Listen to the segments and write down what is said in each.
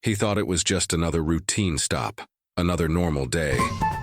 He thought it was just another routine stop, another normal day,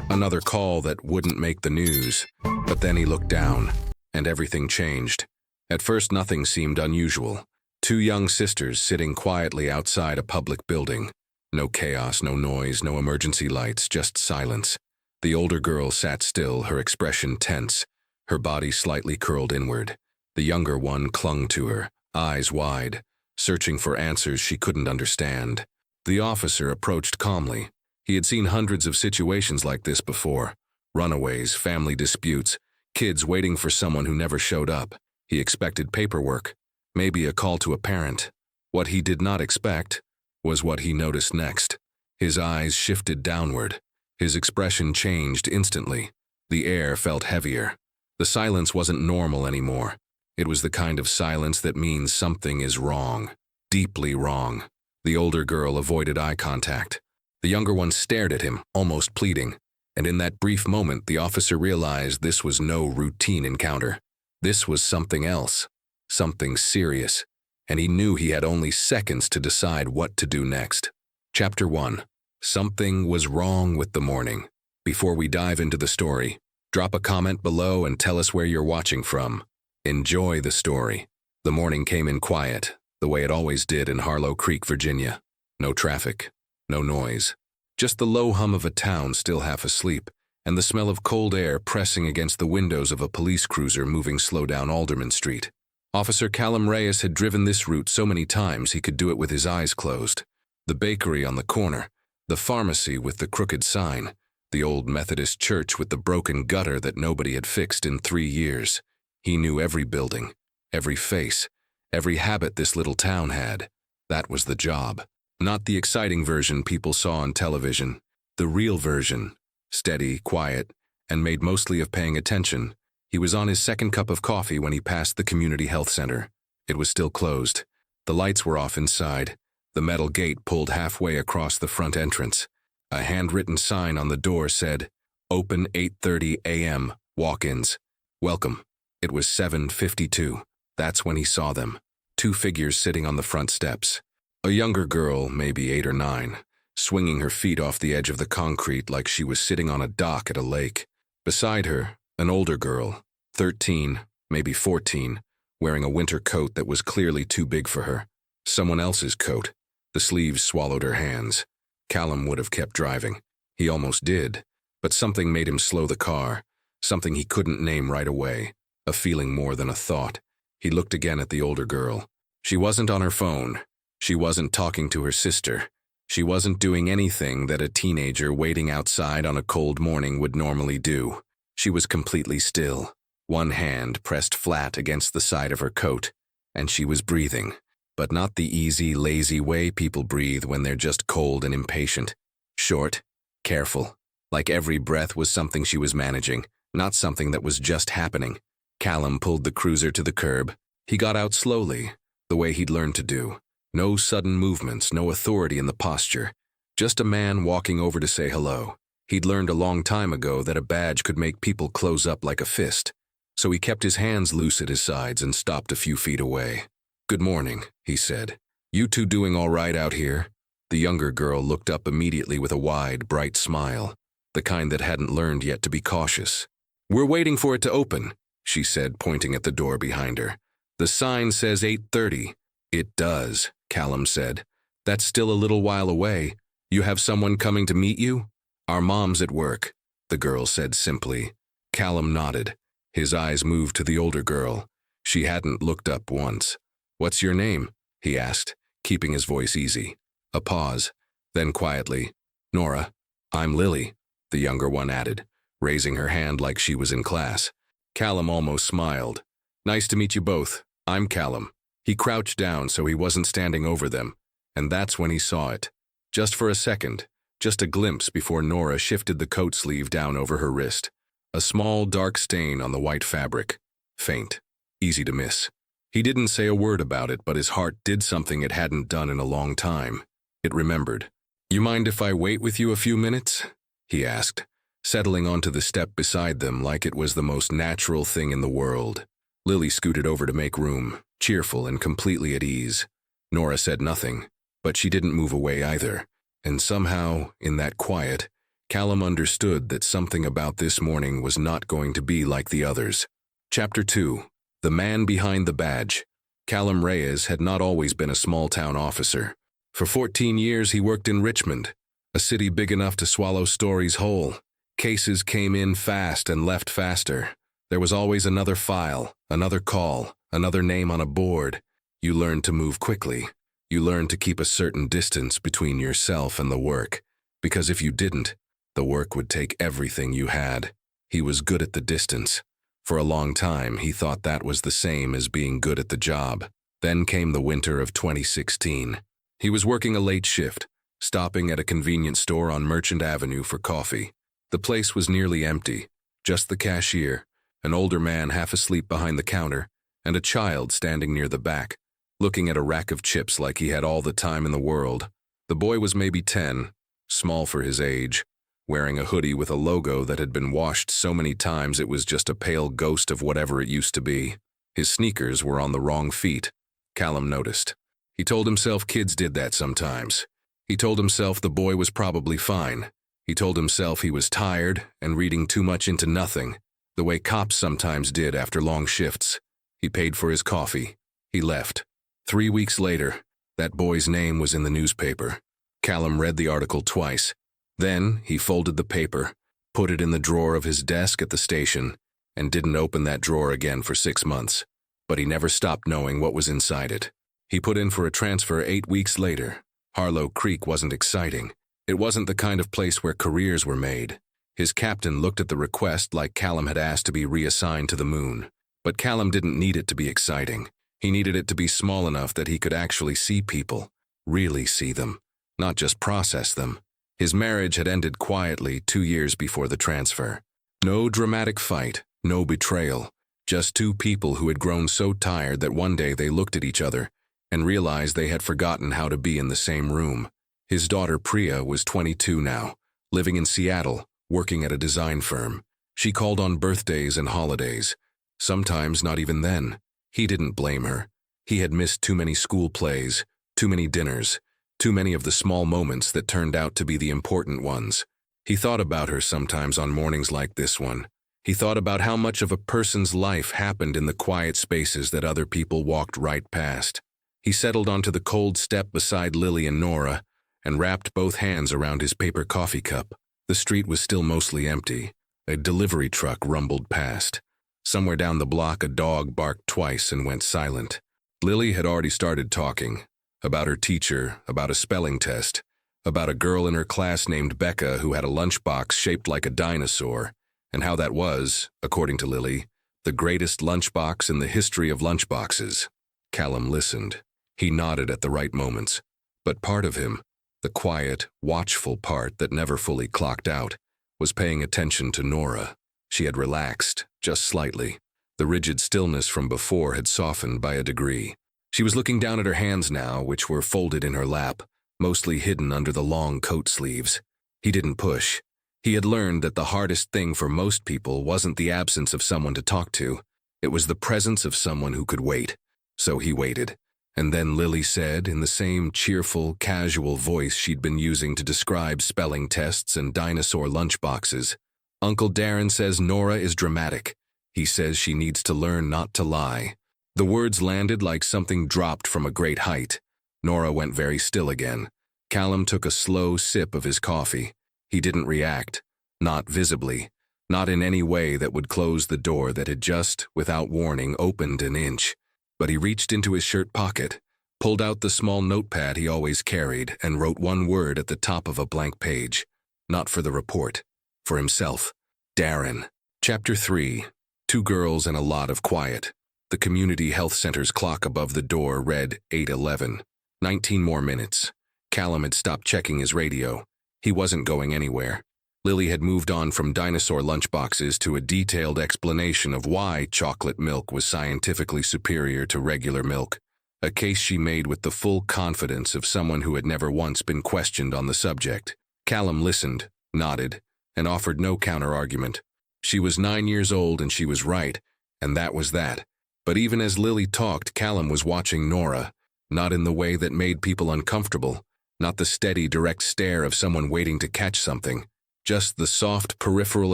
another call that wouldn't make the news. But then he looked down, and everything changed. At first, nothing seemed unusual. Two young sisters sitting quietly outside a public building. No chaos, no noise, no emergency lights, just silence. The older girl sat still, her expression tense, her body slightly curled inward. The younger one clung to her, eyes wide, searching for answers she couldn't understand. The officer approached calmly. He had seen hundreds of situations like this before. Runaways, family disputes, kids waiting for someone who never showed up. He expected paperwork, maybe a call to a parent. What he did not expect was what he noticed next. His eyes shifted downward. His expression changed instantly. The air felt heavier. The silence wasn't normal anymore. It was the kind of silence that means something is wrong, deeply wrong. The older girl avoided eye contact. The younger one stared at him, almost pleading. And in that brief moment, the officer realized this was no routine encounter. This was something else, something serious. And he knew he had only seconds to decide what to do next. Chapter 1. Something was wrong with the morning. Before we dive into the story, drop a comment below and tell us where you're watching from. Enjoy the story. The morning came in quiet, the way it always did in Harlow Creek, Virginia. No traffic, no noise. Just the low hum of a town still half asleep, and the smell of cold air pressing against the windows of a police cruiser moving slow down Alderman Street. Officer Callum Reyes had driven this route so many times he could do it with his eyes closed. The bakery on the corner, the pharmacy with the crooked sign, the old Methodist church with the broken gutter that nobody had fixed in 3 years. He knew every building, every face, every habit this little town had. That was the job. Not the exciting version people saw on television. The real version. Steady, quiet, and made mostly of paying attention. He was on his second cup of coffee when he passed the community health center. It was still closed. The lights were off inside. The metal gate pulled halfway across the front entrance. A handwritten sign on the door said, "Open 8:30 a.m. Walk-ins. Welcome." It was 7:52. That's when he saw them. Two figures sitting on the front steps. A younger girl, maybe 8 or 9, swinging her feet off the edge of the concrete like she was sitting on a dock at a lake. Beside her, an older girl, 13, maybe 14, wearing a winter coat that was clearly too big for her. Someone else's coat. The sleeves swallowed her hands. Callum would have kept driving. He almost did, but something made him slow the car, something he couldn't name right away, a feeling more than a thought. He looked again at the older girl. She wasn't on her phone. She wasn't talking to her sister. She wasn't doing anything that a teenager waiting outside on a cold morning would normally do. She was completely still, one hand pressed flat against the side of her coat, and she was breathing, but not the easy, lazy way people breathe when they're just cold and impatient. Short, careful, like every breath was something she was managing, not something that was just happening. Callum pulled the cruiser to the curb. He got out slowly, the way he'd learned to do. No sudden movements, no authority in the posture. Just a man walking over to say hello. He'd learned a long time ago that a badge could make people close up like a fist. So he kept his hands loose at his sides and stopped a few feet away. "Good morning," he said. "You two doing all right out here?" The younger girl looked up immediately with a wide, bright smile, the kind that hadn't learned yet to be cautious. "We're waiting for it to open," she said, pointing at the door behind her. "The sign says 8:30. "It does," Callum said. "That's still a little while away. You have someone coming to meet you?" "Our mom's at work," the girl said simply. Callum nodded. His eyes moved to the older girl. She hadn't looked up once. "What's your name?" he asked, keeping his voice easy. A pause. Then quietly, "Nora." "I'm Lily," the younger one added, raising her hand like she was in class. Callum almost smiled. "Nice to meet you both. I'm Callum." He crouched down so he wasn't standing over them, and that's when he saw it. Just for a second, just a glimpse before Nora shifted the coat sleeve down over her wrist. A small, dark stain on the white fabric. Faint. Easy to miss. He didn't say a word about it, but his heart did something it hadn't done in a long time. It remembered. "You mind if I wait with you a few minutes?" he asked, settling onto the step beside them like it was the most natural thing in the world. Lily scooted over to make room, cheerful and completely at ease. Nora said nothing. But she didn't move away either, and somehow, in that quiet, Callum understood that something about this morning was not going to be like the others. Chapter 2. The Man Behind the Badge. Callum Reyes had not always been a small-town officer. For 14 years he worked in Richmond, a city big enough to swallow stories whole. Cases came in fast and left faster. There was always another file, another call, another name on a board. You learned to move quickly. You learned to keep a certain distance between yourself and the work, because if you didn't, the work would take everything you had. He was good at the distance. For a long time, he thought that was the same as being good at the job. Then came the winter of 2016. He was working a late shift, stopping at a convenience store on Merchant Avenue for coffee. The place was nearly empty, just the cashier, an older man half asleep behind the counter, and a child standing near the back, looking at a rack of chips like he had all the time in the world. The boy was maybe 10, small for his age, wearing a hoodie with a logo that had been washed so many times it was just a pale ghost of whatever it used to be. His sneakers were on the wrong feet, Callum noticed. He told himself kids did that sometimes. He told himself the boy was probably fine. He told himself he was tired and reading too much into nothing, the way cops sometimes did after long shifts. He paid for his coffee. He left. 3 weeks later, that boy's name was in the newspaper. Callum read the article twice. Then he folded the paper, put it in the drawer of his desk at the station, and didn't open that drawer again for 6 months. But he never stopped knowing what was inside it. He put in for a transfer 8 weeks later. Harlow Creek wasn't exciting. It wasn't the kind of place where careers were made. His captain looked at the request like Callum had asked to be reassigned to the moon. But Callum didn't need it to be exciting. He needed it to be small enough that he could actually see people, really see them, not just process them. His marriage had ended quietly 2 years before the transfer. No dramatic fight, no betrayal, just two people who had grown so tired that one day they looked at each other and realized they had forgotten how to be in the same room. His daughter Priya was 22 now, living in Seattle, working at a design firm. She called on birthdays and holidays. Sometimes not even then. He didn't blame her. He had missed too many school plays, too many dinners, too many of the small moments that turned out to be the important ones. He thought about her sometimes on mornings like this one. He thought about how much of a person's life happened in the quiet spaces that other people walked right past. He settled onto the cold step beside Lily and Nora and wrapped both hands around his paper coffee cup. The street was still mostly empty. A delivery truck rumbled past. Somewhere down the block, a dog barked twice and went silent. Lily had already started talking. About her teacher, about a spelling test, about a girl in her class named Becca who had a lunchbox shaped like a dinosaur, and how that was, according to Lily, the greatest lunchbox in the history of lunchboxes. Callum listened. He nodded at the right moments. But part of him, the quiet, watchful part that never fully clocked out, was paying attention to Nora. She had relaxed, just slightly. The rigid stillness from before had softened by a degree. She was looking down at her hands now, which were folded in her lap, mostly hidden under the long coat sleeves. He didn't push. He had learned that the hardest thing for most people wasn't the absence of someone to talk to. It was the presence of someone who could wait. So he waited. And then Lily said, in the same cheerful, casual voice she'd been using to describe spelling tests and dinosaur lunchboxes, "Uncle Darren says Nora is dramatic. He says she needs to learn not to lie." The words landed like something dropped from a great height. Nora went very still again. Callum took a slow sip of his coffee. He didn't react. Not visibly. Not in any way that would close the door that had just, without warning, opened an inch. But he reached into his shirt pocket, pulled out the small notepad he always carried, and wrote one word at the top of a blank page. Not for the report. For himself. Darren. Chapter 3. 2 girls and a lot of quiet. The community health center's clock above the door read 8:11. 19 more minutes. Callum had stopped checking his radio. He wasn't going anywhere. Lily had moved on from dinosaur lunchboxes to a detailed explanation of why chocolate milk was scientifically superior to regular milk, a case she made with the full confidence of someone who had never once been questioned on the subject. Callum listened, nodded, and offered no counter-argument. She was 9 years old and she was right, and that was that. But even as Lily talked, Callum was watching Nora. not in the way that made people uncomfortable, not the steady, direct stare of someone waiting to catch something, just the soft, peripheral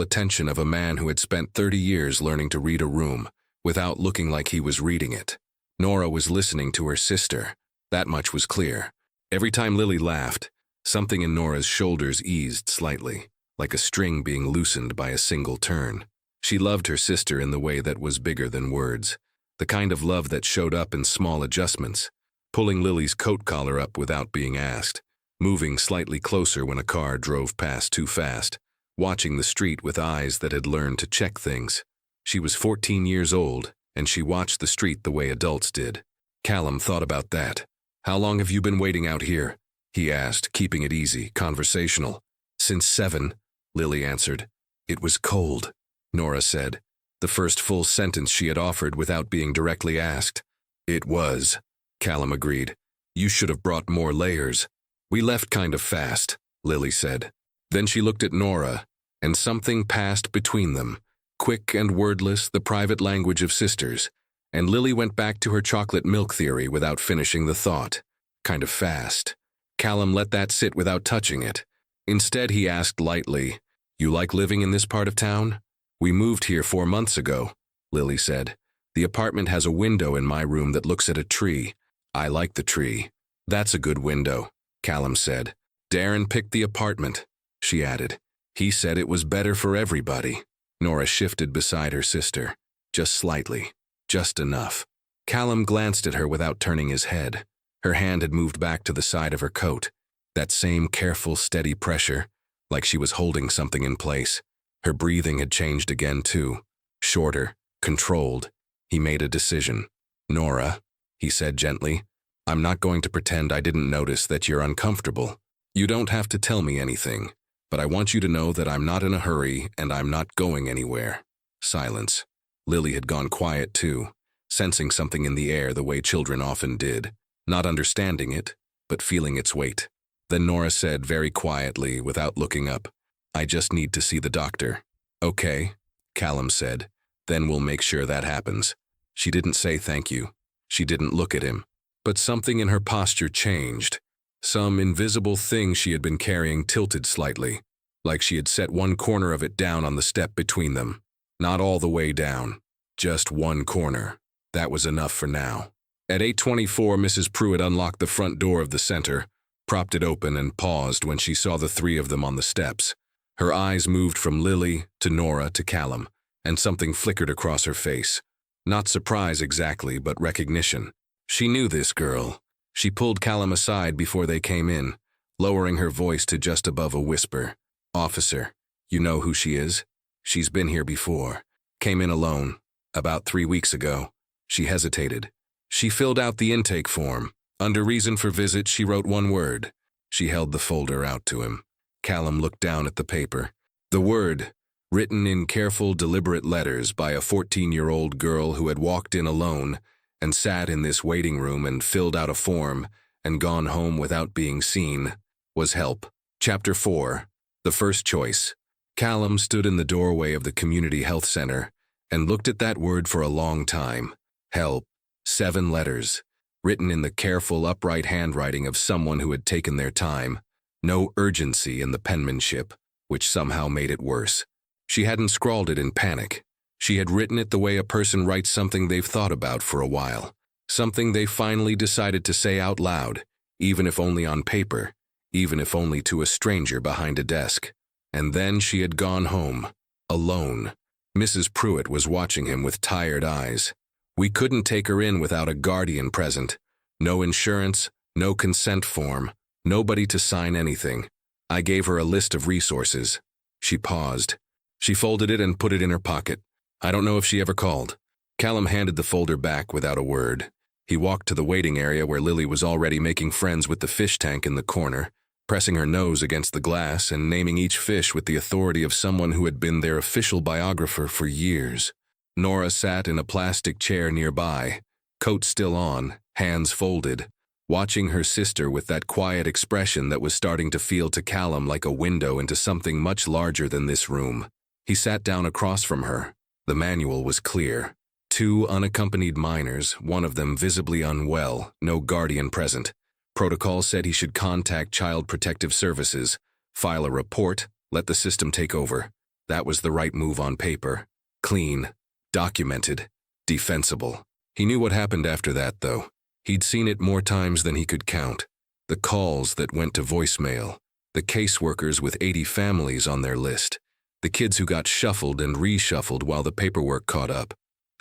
attention of a man who had spent 30 years learning to read a room without looking like he was reading it. Nora was listening to her sister. That much was clear. Every time Lily laughed, something in Nora's shoulders eased slightly, like a string being loosened by a single turn. She loved her sister in the way that was bigger than words, the kind of love that showed up in small adjustments, pulling Lily's coat collar up without being asked, moving slightly closer when a car drove past too fast, watching the street with eyes that had learned to check things. She was 14 years old, and she watched the street the way adults did. Callum thought about that. "How long have you been waiting out here?" he asked, keeping it easy, conversational. "Since 7, Lily answered. "It was cold," Nora said, the first full sentence she had offered without being directly asked. "It was," Callum agreed. "You should have brought more layers." "We left kind of fast," Lily said. Then she looked at Nora, and something passed between them, quick and wordless, the private language of sisters, and Lily went back to her chocolate milk theory without finishing the thought. Kind of fast. Callum let that sit without touching it. Instead, he asked lightly, "You like living in this part of town?" "We moved here 4 months ago," Lily said. "The apartment has a window in my room that looks at a tree. I like the tree." "That's a good window," Callum said. "Darren picked the apartment," she added. "He said it was better for everybody." Nora shifted beside her sister, just slightly, just enough. Callum glanced at her without turning his head. Her hand had moved back to the side of her coat, that same careful, steady pressure, like she was holding something in place. Her breathing had changed again, too. Shorter, controlled. He made a decision. "Nora," he said gently, "I'm not going to pretend I didn't notice that you're uncomfortable. You don't have to tell me anything, but I want you to know that I'm not in a hurry and I'm not going anywhere." Silence. Lily had gone quiet, too, sensing something in the air the way children often did, not understanding it, but feeling its weight. Then Nora said very quietly, without looking up, "I just need to see the doctor." "Okay," Callum said. "Then we'll make sure that happens." She didn't say thank you. She didn't look at him. But something in her posture changed. Some invisible thing she had been carrying tilted slightly, like she had set one corner of it down on the step between them. Not all the way down, just one corner. That was enough for now. At 8:24, Mrs. Pruitt unlocked the front door of the center, propped it open, and paused when she saw the 3 of them on the steps. Her eyes moved from Lily to Nora to Callum, and something flickered across her face. Not surprise exactly, but recognition. She knew this girl. She pulled Callum aside before they came in, lowering her voice to just above a whisper. "Officer, you know who she is? She's been here before. Came in alone, about 3 weeks ago." She hesitated. She filled out the intake form. Under reason for visit, she wrote one word. She held the folder out to him. Callum looked down at the paper. The word, written in careful, deliberate letters by a 14-year-old girl who had walked in alone and sat in this waiting room and filled out a form and gone home without being seen, was help. Chapter 4. The First Choice. Callum stood in the doorway of the community health center and looked at that word for a long time. Help. 7 letters, written in the careful, upright handwriting of someone who had taken their time. No urgency in the penmanship, which somehow made it worse. She hadn't scrawled it in panic. She had written it the way a person writes something they've thought about for a while, something they finally decided to say out loud, even if only on paper, even if only to a stranger behind a desk. And then she had gone home, alone. Mrs. Pruitt was watching him with tired eyes. We couldn't take her in without a guardian present. No insurance, no consent form, nobody to sign anything. I gave her a list of resources. She paused. She folded it and put it in her pocket. I don't know if she ever called. Callum handed the folder back without a word. He walked to the waiting area where Lily was already making friends with the fish tank in the corner, pressing her nose against the glass and naming each fish with the authority of someone who had been their official biographer for years. Nora sat in a plastic chair nearby, coat still on, hands folded, watching her sister with that quiet expression that was starting to feel to Callum like a window into something much larger than this room. He sat down across from her. The manual was clear. 2 unaccompanied minors, one of them visibly unwell, no guardian present. Protocol said he should contact Child Protective Services, file a report, let the system take over. That was the right move on paper. Clean, documented, defensible. He knew what happened after that, though. He'd seen it more times than he could count. The calls that went to voicemail, the caseworkers with 80 families on their list, the kids who got shuffled and reshuffled while the paperwork caught up.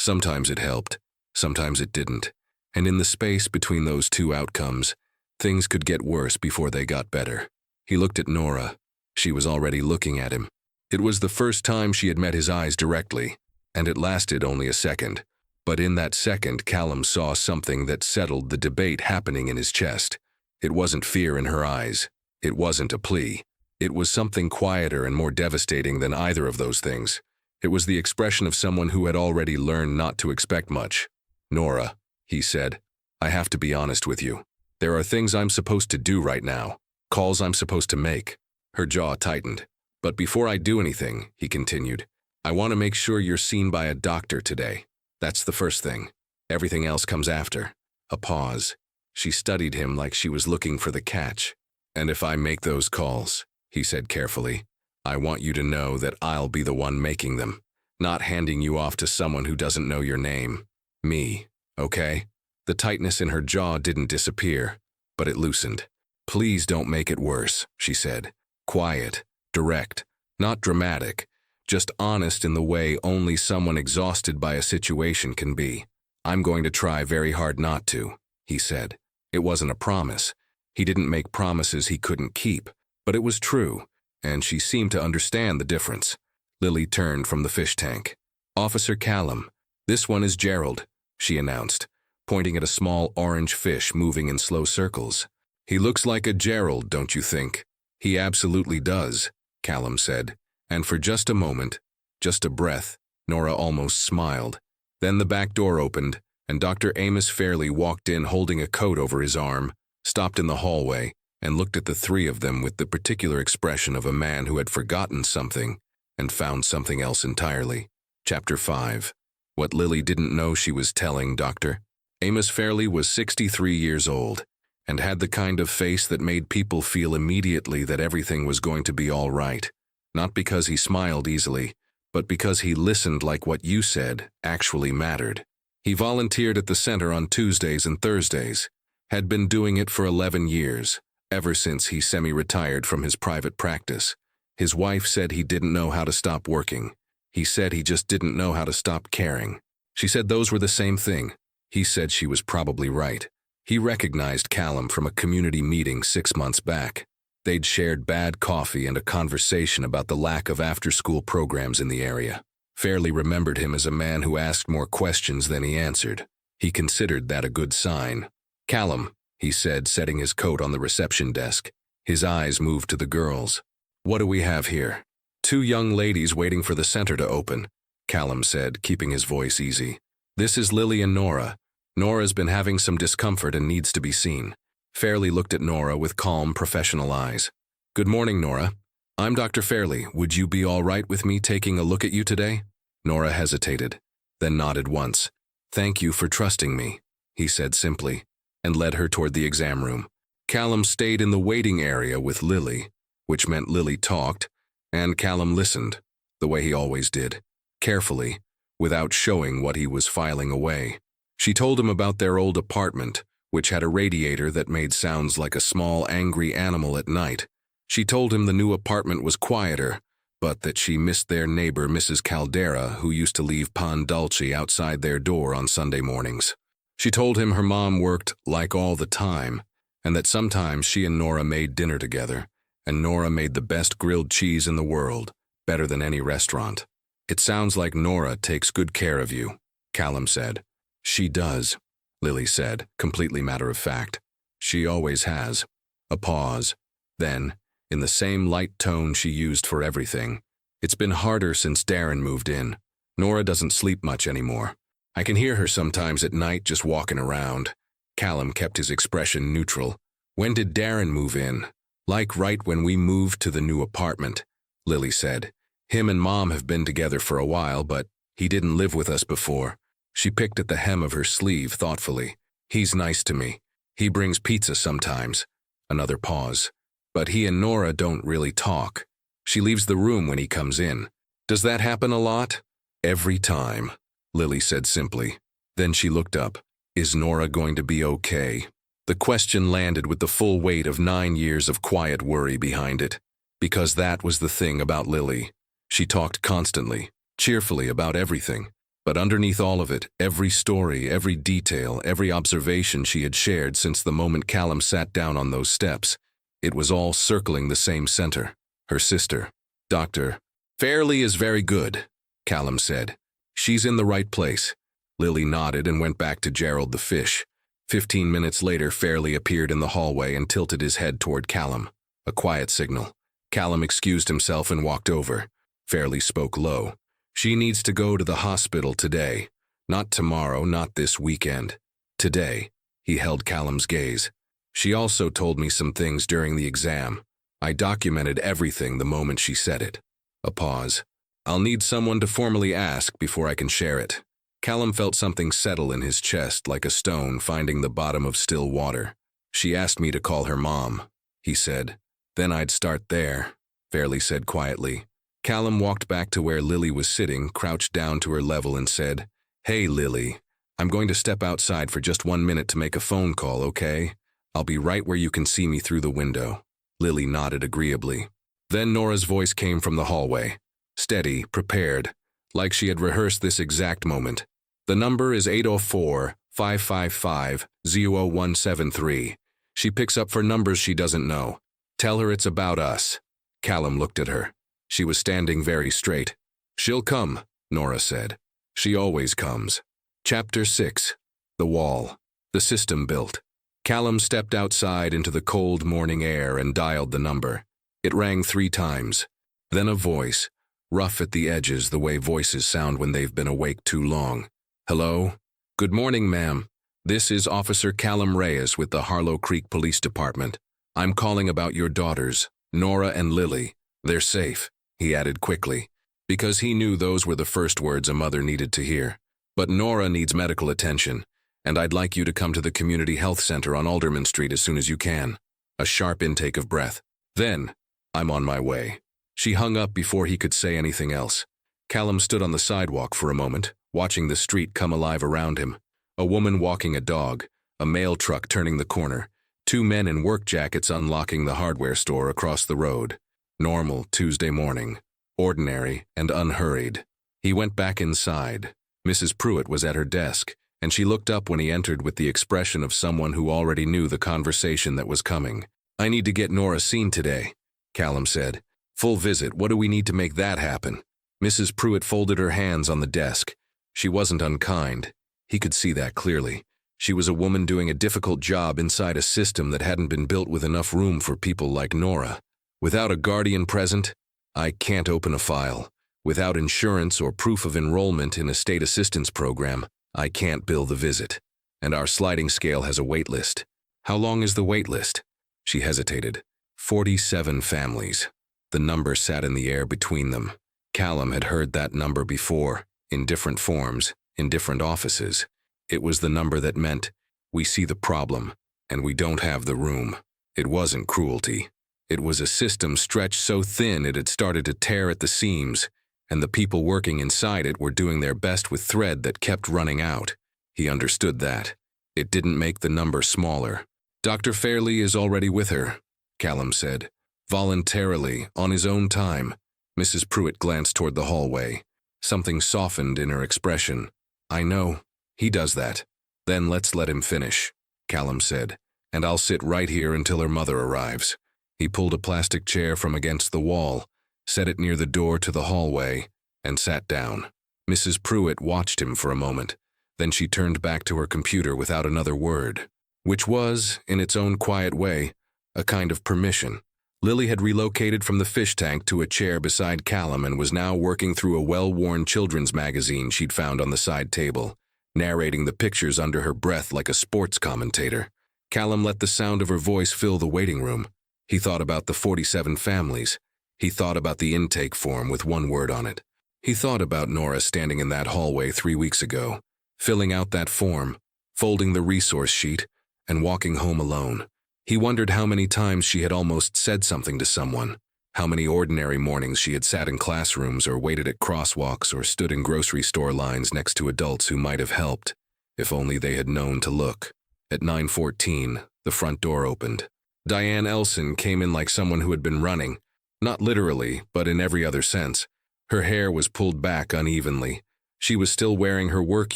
Sometimes it helped, sometimes it didn't. And in the space between those two outcomes, things could get worse before they got better. He looked at Nora. She was already looking at him. It was the first time she had met his eyes directly, and it lasted only a second. But in that second, Callum saw something that settled the debate happening in his chest. It wasn't fear in her eyes. It wasn't a plea. It was something quieter and more devastating than either of those things. It was the expression of someone who had already learned not to expect much. "Nora," he said, "I have to be honest with you. There are things I'm supposed to do right now, calls I'm supposed to make." Her jaw tightened. "But before I do anything," he continued, "I want to make sure you're seen by a doctor today. That's the first thing. Everything else comes after." A pause. She studied him like she was looking for the catch. "And if I make those calls," he said carefully, "I want you to know that I'll be the one making them, not handing you off to someone who doesn't know your name. Me, okay?" The tightness in her jaw didn't disappear, but it loosened. "Please don't make it worse," she said. Quiet, direct, not dramatic, just honest in the way only someone exhausted by a situation can be. "I'm going to try very hard not to," he said. It wasn't a promise. He didn't make promises he couldn't keep, but it was true, and she seemed to understand the difference. Lily turned from the fish tank. "Officer Callum, this one is Gerald," she announced, pointing at a small orange fish moving in slow circles. "He looks like a Gerald, don't you think?" "He absolutely does," Callum said, and for just a moment, just a breath, Nora almost smiled. Then the back door opened, and Dr. Amos Fairley walked in holding a coat over his arm, stopped in the hallway, and looked at the three of them with the particular expression of a man who had forgotten something and found something else entirely. Chapter 5. What Lily didn't know she was telling Dr. Amos Fairley was 63 years old, and had the kind of face that made people feel immediately that everything was going to be all right. Not because he smiled easily, but because he listened like what you said actually mattered. He volunteered at the center on Tuesdays and Thursdays, had been doing it for 11 years, ever since he semi-retired from his private practice. His wife said he didn't know how to stop working. He said he just didn't know how to stop caring. She said those were the same thing. He said she was probably right. He recognized Callum from a community meeting 6 months back. They'd shared bad coffee and a conversation about the lack of after-school programs in the area. Fairley remembered him as a man who asked more questions than he answered. He considered that a good sign. "Callum," he said, setting his coat on the reception desk. His eyes moved to the girls. "What do we have here?" "2 young ladies waiting for the center to open," Callum said, keeping his voice easy. "This is Lily and Nora. Nora's been having some discomfort and needs to be seen." Fairley looked at Nora with calm, professional eyes. "Good morning, Nora. I'm Dr. Fairley. Would you be all right with me taking a look at you today?" Nora hesitated, then nodded once. "Thank you for trusting me," he said simply, and led her toward the exam room. Callum stayed in the waiting area with Lily, which meant Lily talked, and Callum listened, the way he always did, carefully, without showing what he was filing away. She told him about their old apartment, which had a radiator that made sounds like a small, angry animal at night. She told him the new apartment was quieter, but that she missed their neighbor, Mrs. Caldera, who used to leave pan dulce outside their door on Sunday mornings. She told him her mom worked like all the time, and that sometimes she and Nora made dinner together, and Nora made the best grilled cheese in the world, better than any restaurant. "It sounds like Nora takes good care of you," Callum said. "She does," Lily said, completely matter of fact. "She always has." A pause. Then, in the same light tone she used for everything, "It's been harder since Darren moved in. Nora doesn't sleep much anymore. I can hear her sometimes at night just walking around." Callum kept his expression neutral. "When did Darren move in?" "Like right when we moved to the new apartment," Lily said. "Him and Mom have been together for a while, but he didn't live with us before." She picked at the hem of her sleeve thoughtfully. He's nice to me. He brings pizza sometimes. Another pause. But he and Nora don't really talk. She leaves the room when he comes in. Does that happen a lot? Every time, Lily said simply. Then she looked up. Is Nora going to be okay? The question landed with the full weight of 9 years of quiet worry behind it. Because that was the thing about Lily. She talked constantly, cheerfully about everything. But underneath all of it, every story, every detail, every observation she had shared since the moment Callum sat down on those steps, it was all circling the same center. Her sister. Dr. Fairley is very good, Callum said. She's in the right place. Lily nodded and went back to Gerald the fish. 15 minutes later, Fairley appeared in the hallway and tilted his head toward Callum. A quiet signal. Callum excused himself and walked over. Fairley spoke low. She needs to go to the hospital today. Not tomorrow, not this weekend. Today. He held Callum's gaze. She also told me some things during the exam. I documented everything the moment she said it. A pause. I'll need someone to formally ask before I can share it. Callum felt something settle in his chest like a stone finding the bottom of still water. She asked me to call her mom, he said. Then I'd start there, Fairley said quietly. Callum walked back to where Lily was sitting, crouched down to her level and said, Hey, Lily, I'm going to step outside for just 1 minute to make a phone call, okay? I'll be right where you can see me through the window. Lily nodded agreeably. Then Nora's voice came from the hallway. Steady, prepared, like she had rehearsed this exact moment. The number is 804-555-0173. She picks up for numbers she doesn't know. Tell her it's about us. Callum looked at her. She was standing very straight. She'll come, Nora said. She always comes. Chapter 6. The Wall. The System Built. Callum stepped outside into the cold morning air and dialed the number. It rang 3 times. Then a voice, rough at the edges the way voices sound when they've been awake too long. Hello? Good morning, ma'am. This is Officer Callum Reyes with the Harlow Creek Police Department. I'm calling about your daughters, Nora and Lily. They're safe, he added quickly, because he knew those were the first words a mother needed to hear. But Nora needs medical attention, and I'd like you to come to the Community Health Center on Alderman Street as soon as you can. A sharp intake of breath. Then, I'm on my way. She hung up before he could say anything else. Callum stood on the sidewalk for a moment, watching the street come alive around him. A woman walking a dog, a mail truck turning the corner, 2 men in work jackets unlocking the hardware store across the road. Normal Tuesday morning. Ordinary and unhurried. He went back inside. Mrs. Pruitt was at her desk, and she looked up when he entered with the expression of someone who already knew the conversation that was coming. I need to get Nora seen today, Callum said. Full visit, what do we need to make that happen? Mrs. Pruitt folded her hands on the desk. She wasn't unkind. He could see that clearly. She was a woman doing a difficult job inside a system that hadn't been built with enough room for people like Nora. Without a guardian present, I can't open a file. Without insurance or proof of enrollment in a state assistance program, I can't bill the visit. And our sliding scale has a wait list. How long is the wait list? She hesitated. 47 families. The number sat in the air between them. Callum had heard that number before, in different forms, in different offices. It was the number that meant, we see the problem, and we don't have the room. It wasn't cruelty. It was a system stretched so thin it had started to tear at the seams, and the people working inside it were doing their best with thread that kept running out. He understood that. It didn't make the number smaller. Dr. Fairley is already with her, Callum said. Voluntarily, on his own time. Mrs. Pruitt glanced toward the hallway. Something softened in her expression. I know. He does that. Then let's let him finish, Callum said, and I'll sit right here until her mother arrives. He pulled a plastic chair from against the wall, set it near the door to the hallway, and sat down. Mrs. Pruitt watched him for a moment. Then she turned back to her computer without another word, which was, in its own quiet way, a kind of permission. Lily had relocated from the fish tank to a chair beside Callum and was now working through a well-worn children's magazine she'd found on the side table, narrating the pictures under her breath like a sports commentator. Callum let the sound of her voice fill the waiting room. He thought about the 47 families. He thought about the intake form with one word on it. He thought about Nora standing in that hallway 3 weeks ago, filling out that form, folding the resource sheet, and walking home alone. He wondered how many times she had almost said something to someone, how many ordinary mornings she had sat in classrooms or waited at crosswalks or stood in grocery store lines next to adults who might have helped, if only they had known to look. At 9:14, the front door opened. Diane Elson came in like someone who had been running, not literally, but in every other sense. Her hair was pulled back unevenly. She was still wearing her work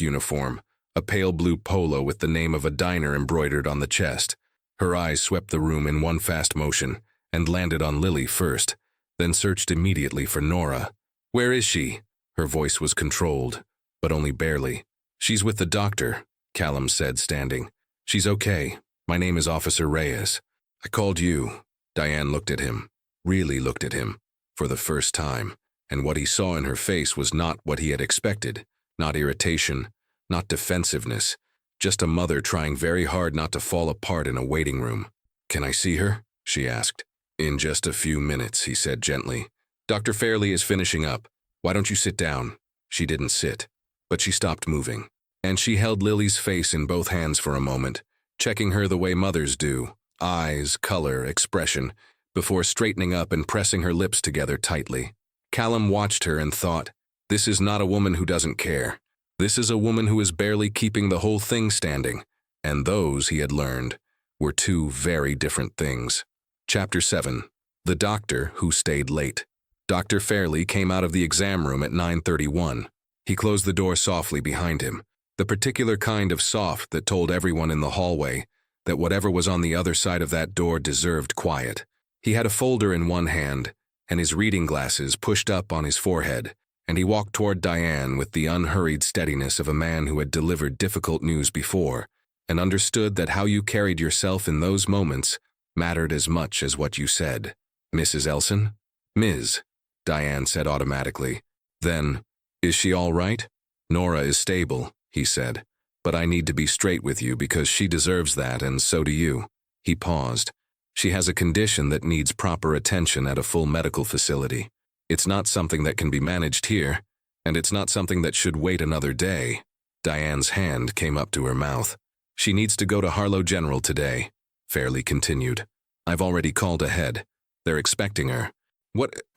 uniform, a pale blue polo with the name of a diner embroidered on the chest. Her eyes swept the room in one fast motion and landed on Lily first, then searched immediately for Nora. "Where is she?" Her voice was controlled, but only barely. "She's with the doctor," Callum said, standing. "She's okay. My name is Officer Reyes. I called you." Diane looked at him, really looked at him, for the first time, and what he saw in her face was not what he had expected, not irritation, not defensiveness, just a mother trying very hard not to fall apart in a waiting room. "Can I see her?" she asked. "In just a few minutes," he said gently. "Dr. Fairley is finishing up. Why don't you sit down?" She didn't sit, but she stopped moving, and she held Lily's face in both hands for a moment, checking her the way mothers do, eyes, color, expression, before straightening up and pressing her lips together tightly. Callum watched her and thought, this is not a woman who doesn't care. This is a woman who is barely keeping the whole thing standing, and those, he had learned, were two very different things. Chapter 7. The Doctor Who Stayed Late. Dr. Fairley came out of the exam room at 9:31. He closed the door softly behind him, the particular kind of soft that told everyone in the hallway that whatever was on the other side of that door deserved quiet. He had a folder in one hand and his reading glasses pushed up on his forehead, and he walked toward Diane with the unhurried steadiness of a man who had delivered difficult news before and understood that how you carried yourself in those moments mattered as much as what you said. "Mrs. Elson?" "Ms." Diane said automatically. Then, "Is she all right?" "Nora is stable," he said, "but I need to be straight with you because she deserves that and so do you." He paused. "She has a condition that needs proper attention at a full medical facility. It's not something that can be managed here, and it's not something that should wait another day." Diane's hand came up to her mouth. "She needs to go to Harlow General today," Fairley continued. "I've already called ahead. They're expecting her."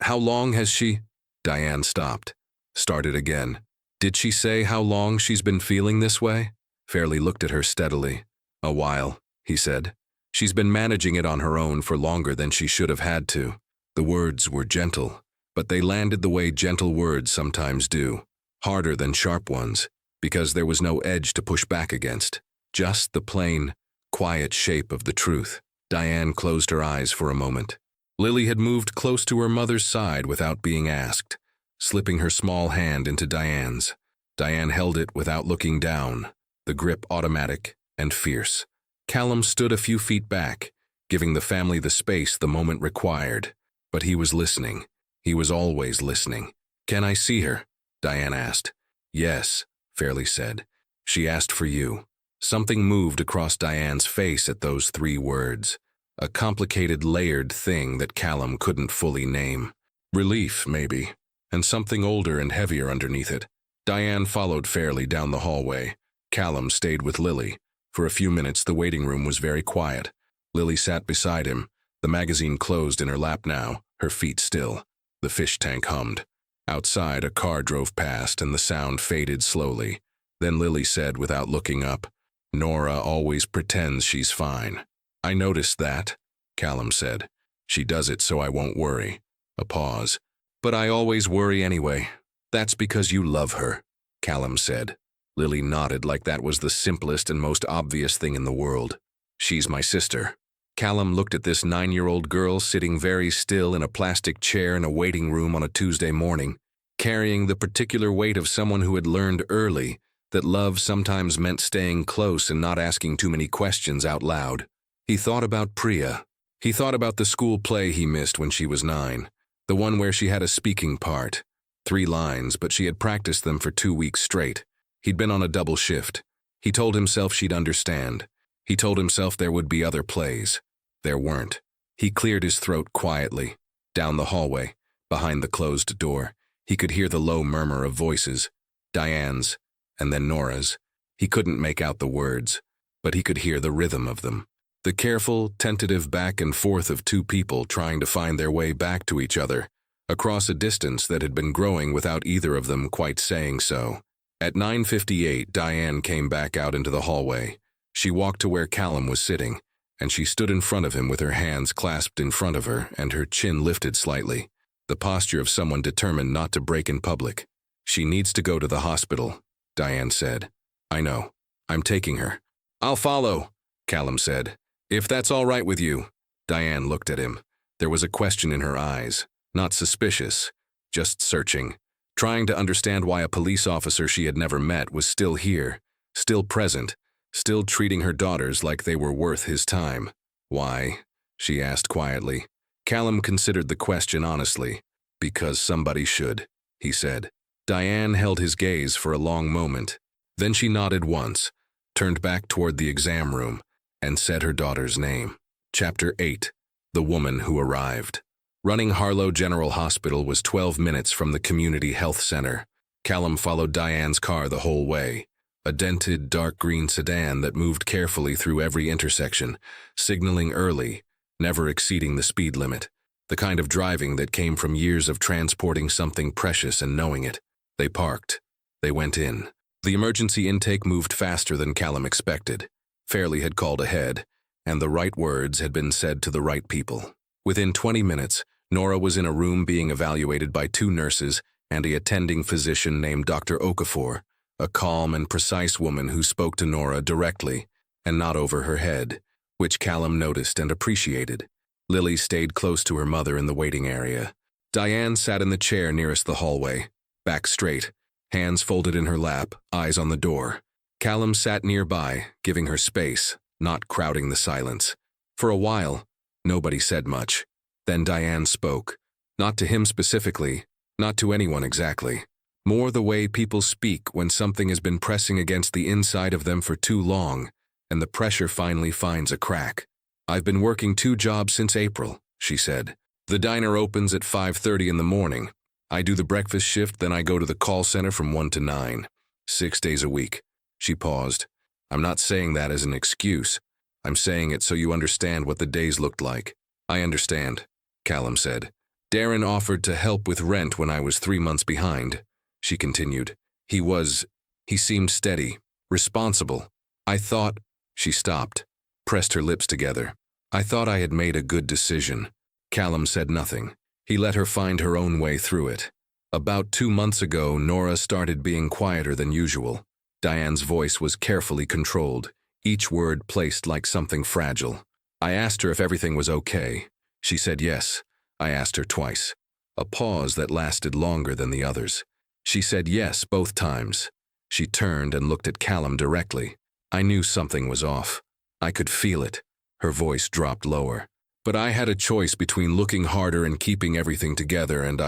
How long has she?" Diane stopped, started again. "Did she say how long she's been feeling this way?" Fairley looked at her steadily. "A while," he said. "She's been managing it on her own for longer than she should have had to." The words were gentle, but they landed the way gentle words sometimes do, harder than sharp ones, because there was no edge to push back against, just the plain, quiet shape of the truth. Diane closed her eyes for a moment. Lily had moved close to her mother's side without being asked, slipping her small hand into Diane's. Diane held it without looking down, the grip automatic and fierce. Callum stood a few feet back, giving the family the space the moment required. But he was listening. He was always listening. "Can I see her?" Diane asked. "Yes," Fairley said. "She asked for you." Something moved across Diane's face at those three words. A complicated, layered thing that Callum couldn't fully name. Relief, maybe, and something older and heavier underneath it. Diane followed Fairley down the hallway. Callum stayed with Lily. For a few minutes, the waiting room was very quiet. Lily sat beside him, the magazine closed in her lap now, her feet still. The fish tank hummed. Outside, a car drove past and the sound faded slowly. Then Lily said without looking up, "Nora always pretends she's fine." "I noticed that," Callum said. "She does it so I won't worry." A pause. "But I always worry anyway." "That's because you love her," Callum said. Lily nodded like that was the simplest and most obvious thing in the world. "She's my sister." Callum looked at this 9-year-old girl sitting very still in a plastic chair in a waiting room on a Tuesday morning, carrying the particular weight of someone who had learned early that love sometimes meant staying close and not asking too many questions out loud. He thought about Priya. He thought about the school play he missed when she was 9, the one where she had a speaking part. 3 lines, but she had practiced them for 2 weeks straight. He'd been on a double shift. He told himself she'd understand. He told himself there would be other plays. There weren't. He cleared his throat quietly. Down the hallway, behind the closed door, he could hear the low murmur of voices, Diane's, and then Nora's. He couldn't make out the words, but he could hear the rhythm of them. The careful, tentative back and forth of two people trying to find their way back to each other, across a distance that had been growing without either of them quite saying so. At 9:58, Diane came back out into the hallway. She walked to where Callum was sitting, and she stood in front of him with her hands clasped in front of her and her chin lifted slightly, the posture of someone determined not to break in public. "She needs to go to the hospital," Diane said. "I know. I'm taking her." "I'll follow," Callum said. "If that's all right with you." Diane looked at him. There was a question in her eyes, not suspicious, just searching, trying to understand why a police officer she had never met was still here, still present, still treating her daughters like they were worth his time. "Why?" she asked quietly. Callum considered the question honestly. "Because somebody should," he said. Diane held his gaze for a long moment. Then she nodded once, turned back toward the exam room, and said her daughter's name. Chapter 8. The Woman Who Arrived. Running Harlow General Hospital was 12 minutes from the community health center. Callum followed Diane's car the whole way, a dented, dark green sedan that moved carefully through every intersection, signaling early, never exceeding the speed limit, the kind of driving that came from years of transporting something precious and knowing it. They parked. They went in. The emergency intake moved faster than Callum expected. Fairley had called ahead, and the right words had been said to the right people. Within 20 minutes, Nora was in a room being evaluated by 2 nurses and an attending physician named Dr. Okafor, a calm and precise woman who spoke to Nora directly and not over her head, which Callum noticed and appreciated. Lily stayed close to her mother in the waiting area. Diane sat in the chair nearest the hallway, back straight, hands folded in her lap, eyes on the door. Callum sat nearby, giving her space, not crowding the silence. For a while, nobody said much. Then Diane spoke. Not to him specifically, not to anyone exactly. More the way people speak when something has been pressing against the inside of them for too long, and the pressure finally finds a crack. "I've been working 2 jobs since April," she said. "The diner opens at 5:30 in the morning. I do the breakfast shift, then I go to the call center from 1 to 9, 6 days a week." She paused. "I'm not saying that as an excuse. I'm saying it so you understand what the days looked like." "I understand," Callum said. "Darren offered to help with rent when I was 3 months behind," she continued. He seemed steady, responsible. I thought," she stopped, pressed her lips together. "I thought I had made a good decision." Callum said nothing. He let her find her own way through it. About 2 months ago, Nora started being quieter than usual. Diane's voice was carefully controlled, each word placed like something fragile. "I asked her if everything was okay. She said yes. I asked her twice." A pause that lasted longer than the others. "She said yes both times." She turned and looked at Callum directly. I knew something was off. I could feel it. Her voice dropped lower. "But I had a choice between looking harder and keeping everything together, and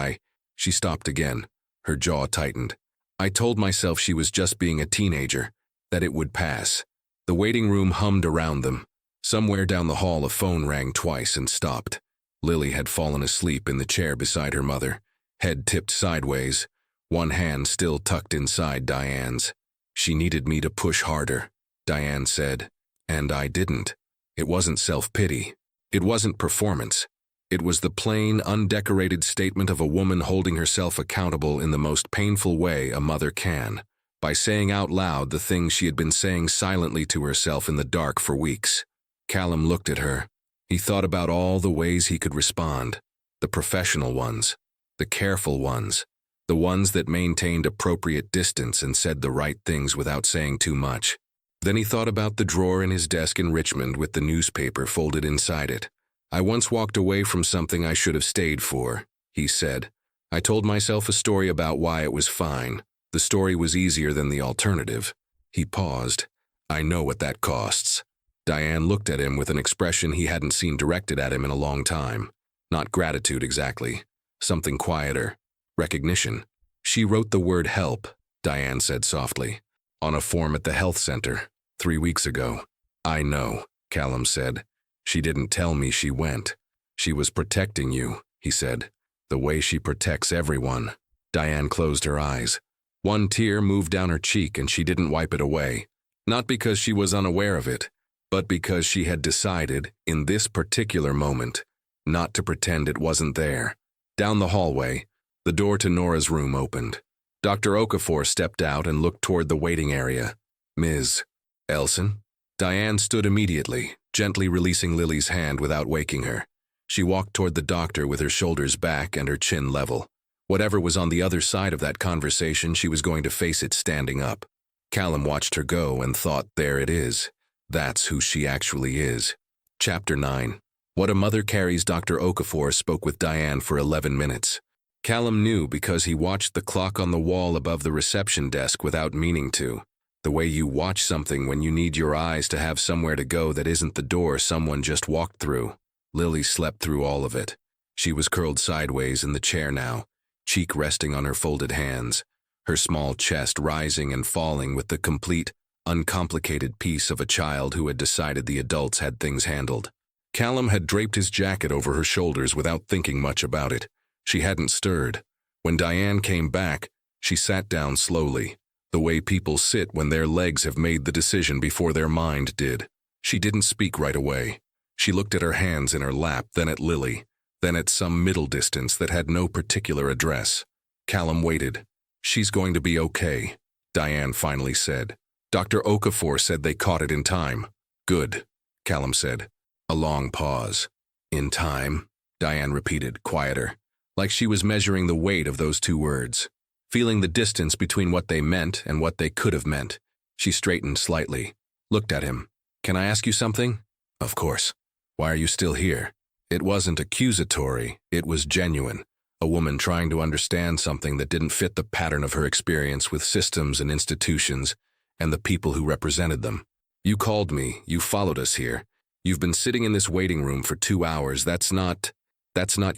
She stopped again. Her jaw tightened. "I told myself she was just being a teenager, that it would pass." The waiting room hummed around them. Somewhere down the hall a phone rang twice and stopped. Lily had fallen asleep in the chair beside her mother, head tipped sideways, one hand still tucked inside Diane's. "She needed me to push harder," Diane said, "and I didn't." It wasn't self-pity. It wasn't performance. It was the plain, undecorated statement of a woman holding herself accountable in the most painful way a mother can, by saying out loud the things she had been saying silently to herself in the dark for weeks. Callum looked at her. He thought about all the ways he could respond, the professional ones, the careful ones, the ones that maintained appropriate distance and said the right things without saying too much. Then he thought about the drawer in his desk in Richmond with the newspaper folded inside it. "I once walked away from something I should have stayed for," he said. "I told myself a story about why it was fine. The story was easier than the alternative." He paused. "I know what that costs." Diane looked at him with an expression he hadn't seen directed at him in a long time. Not gratitude exactly. Something quieter. Recognition. "She wrote the word help," Diane said softly, "on a form at the health center 3 weeks ago." "I know," Callum said. "She didn't tell me she went. She was protecting you," he said. "The way she protects everyone." Diane closed her eyes. One tear moved down her cheek and she didn't wipe it away. Not because she was unaware of it, but because she had decided, in this particular moment, not to pretend it wasn't there. Down the hallway, the door to Nora's room opened. Dr. Okafor stepped out and looked toward the waiting area. Ms. Elson? Diane stood immediately, gently releasing Lily's hand without waking her. She walked toward the doctor with her shoulders back and her chin level. Whatever was on the other side of that conversation, she was going to face it standing up. Callum watched her go and thought, there it is. That's who she actually is. Chapter 9. What a Mother Carries. Dr. Okafor spoke with Diane for 11 minutes. Callum knew because he watched the clock on the wall above the reception desk without meaning to. The way you watch something when you need your eyes to have somewhere to go that isn't the door someone just walked through. Lily slept through all of it. She was curled sideways in the chair now, cheek resting on her folded hands, her small chest rising and falling with the complete, uncomplicated peace of a child who had decided the adults had things handled. Callum had draped his jacket over her shoulders without thinking much about it. She hadn't stirred. When Diane came back, she sat down slowly, the way people sit when their legs have made the decision before their mind did. She didn't speak right away. She looked at her hands in her lap, then at Lily, then at some middle distance that had no particular address. Callum waited. She's going to be okay, Diane finally said. Dr. Okafor said they caught it in time. Good, Callum said. A long pause. In time, Diane repeated, quieter, like she was measuring the weight of those two words. Feeling the distance between what they meant and what they could have meant, she straightened slightly, looked at him. Can I ask you something? Of course. Why are you still here? It wasn't accusatory, it was genuine. A woman trying to understand something that didn't fit the pattern of her experience with systems and institutions and the people who represented them. You called me, you followed us here. You've been sitting in this waiting room for 2 hours. That's not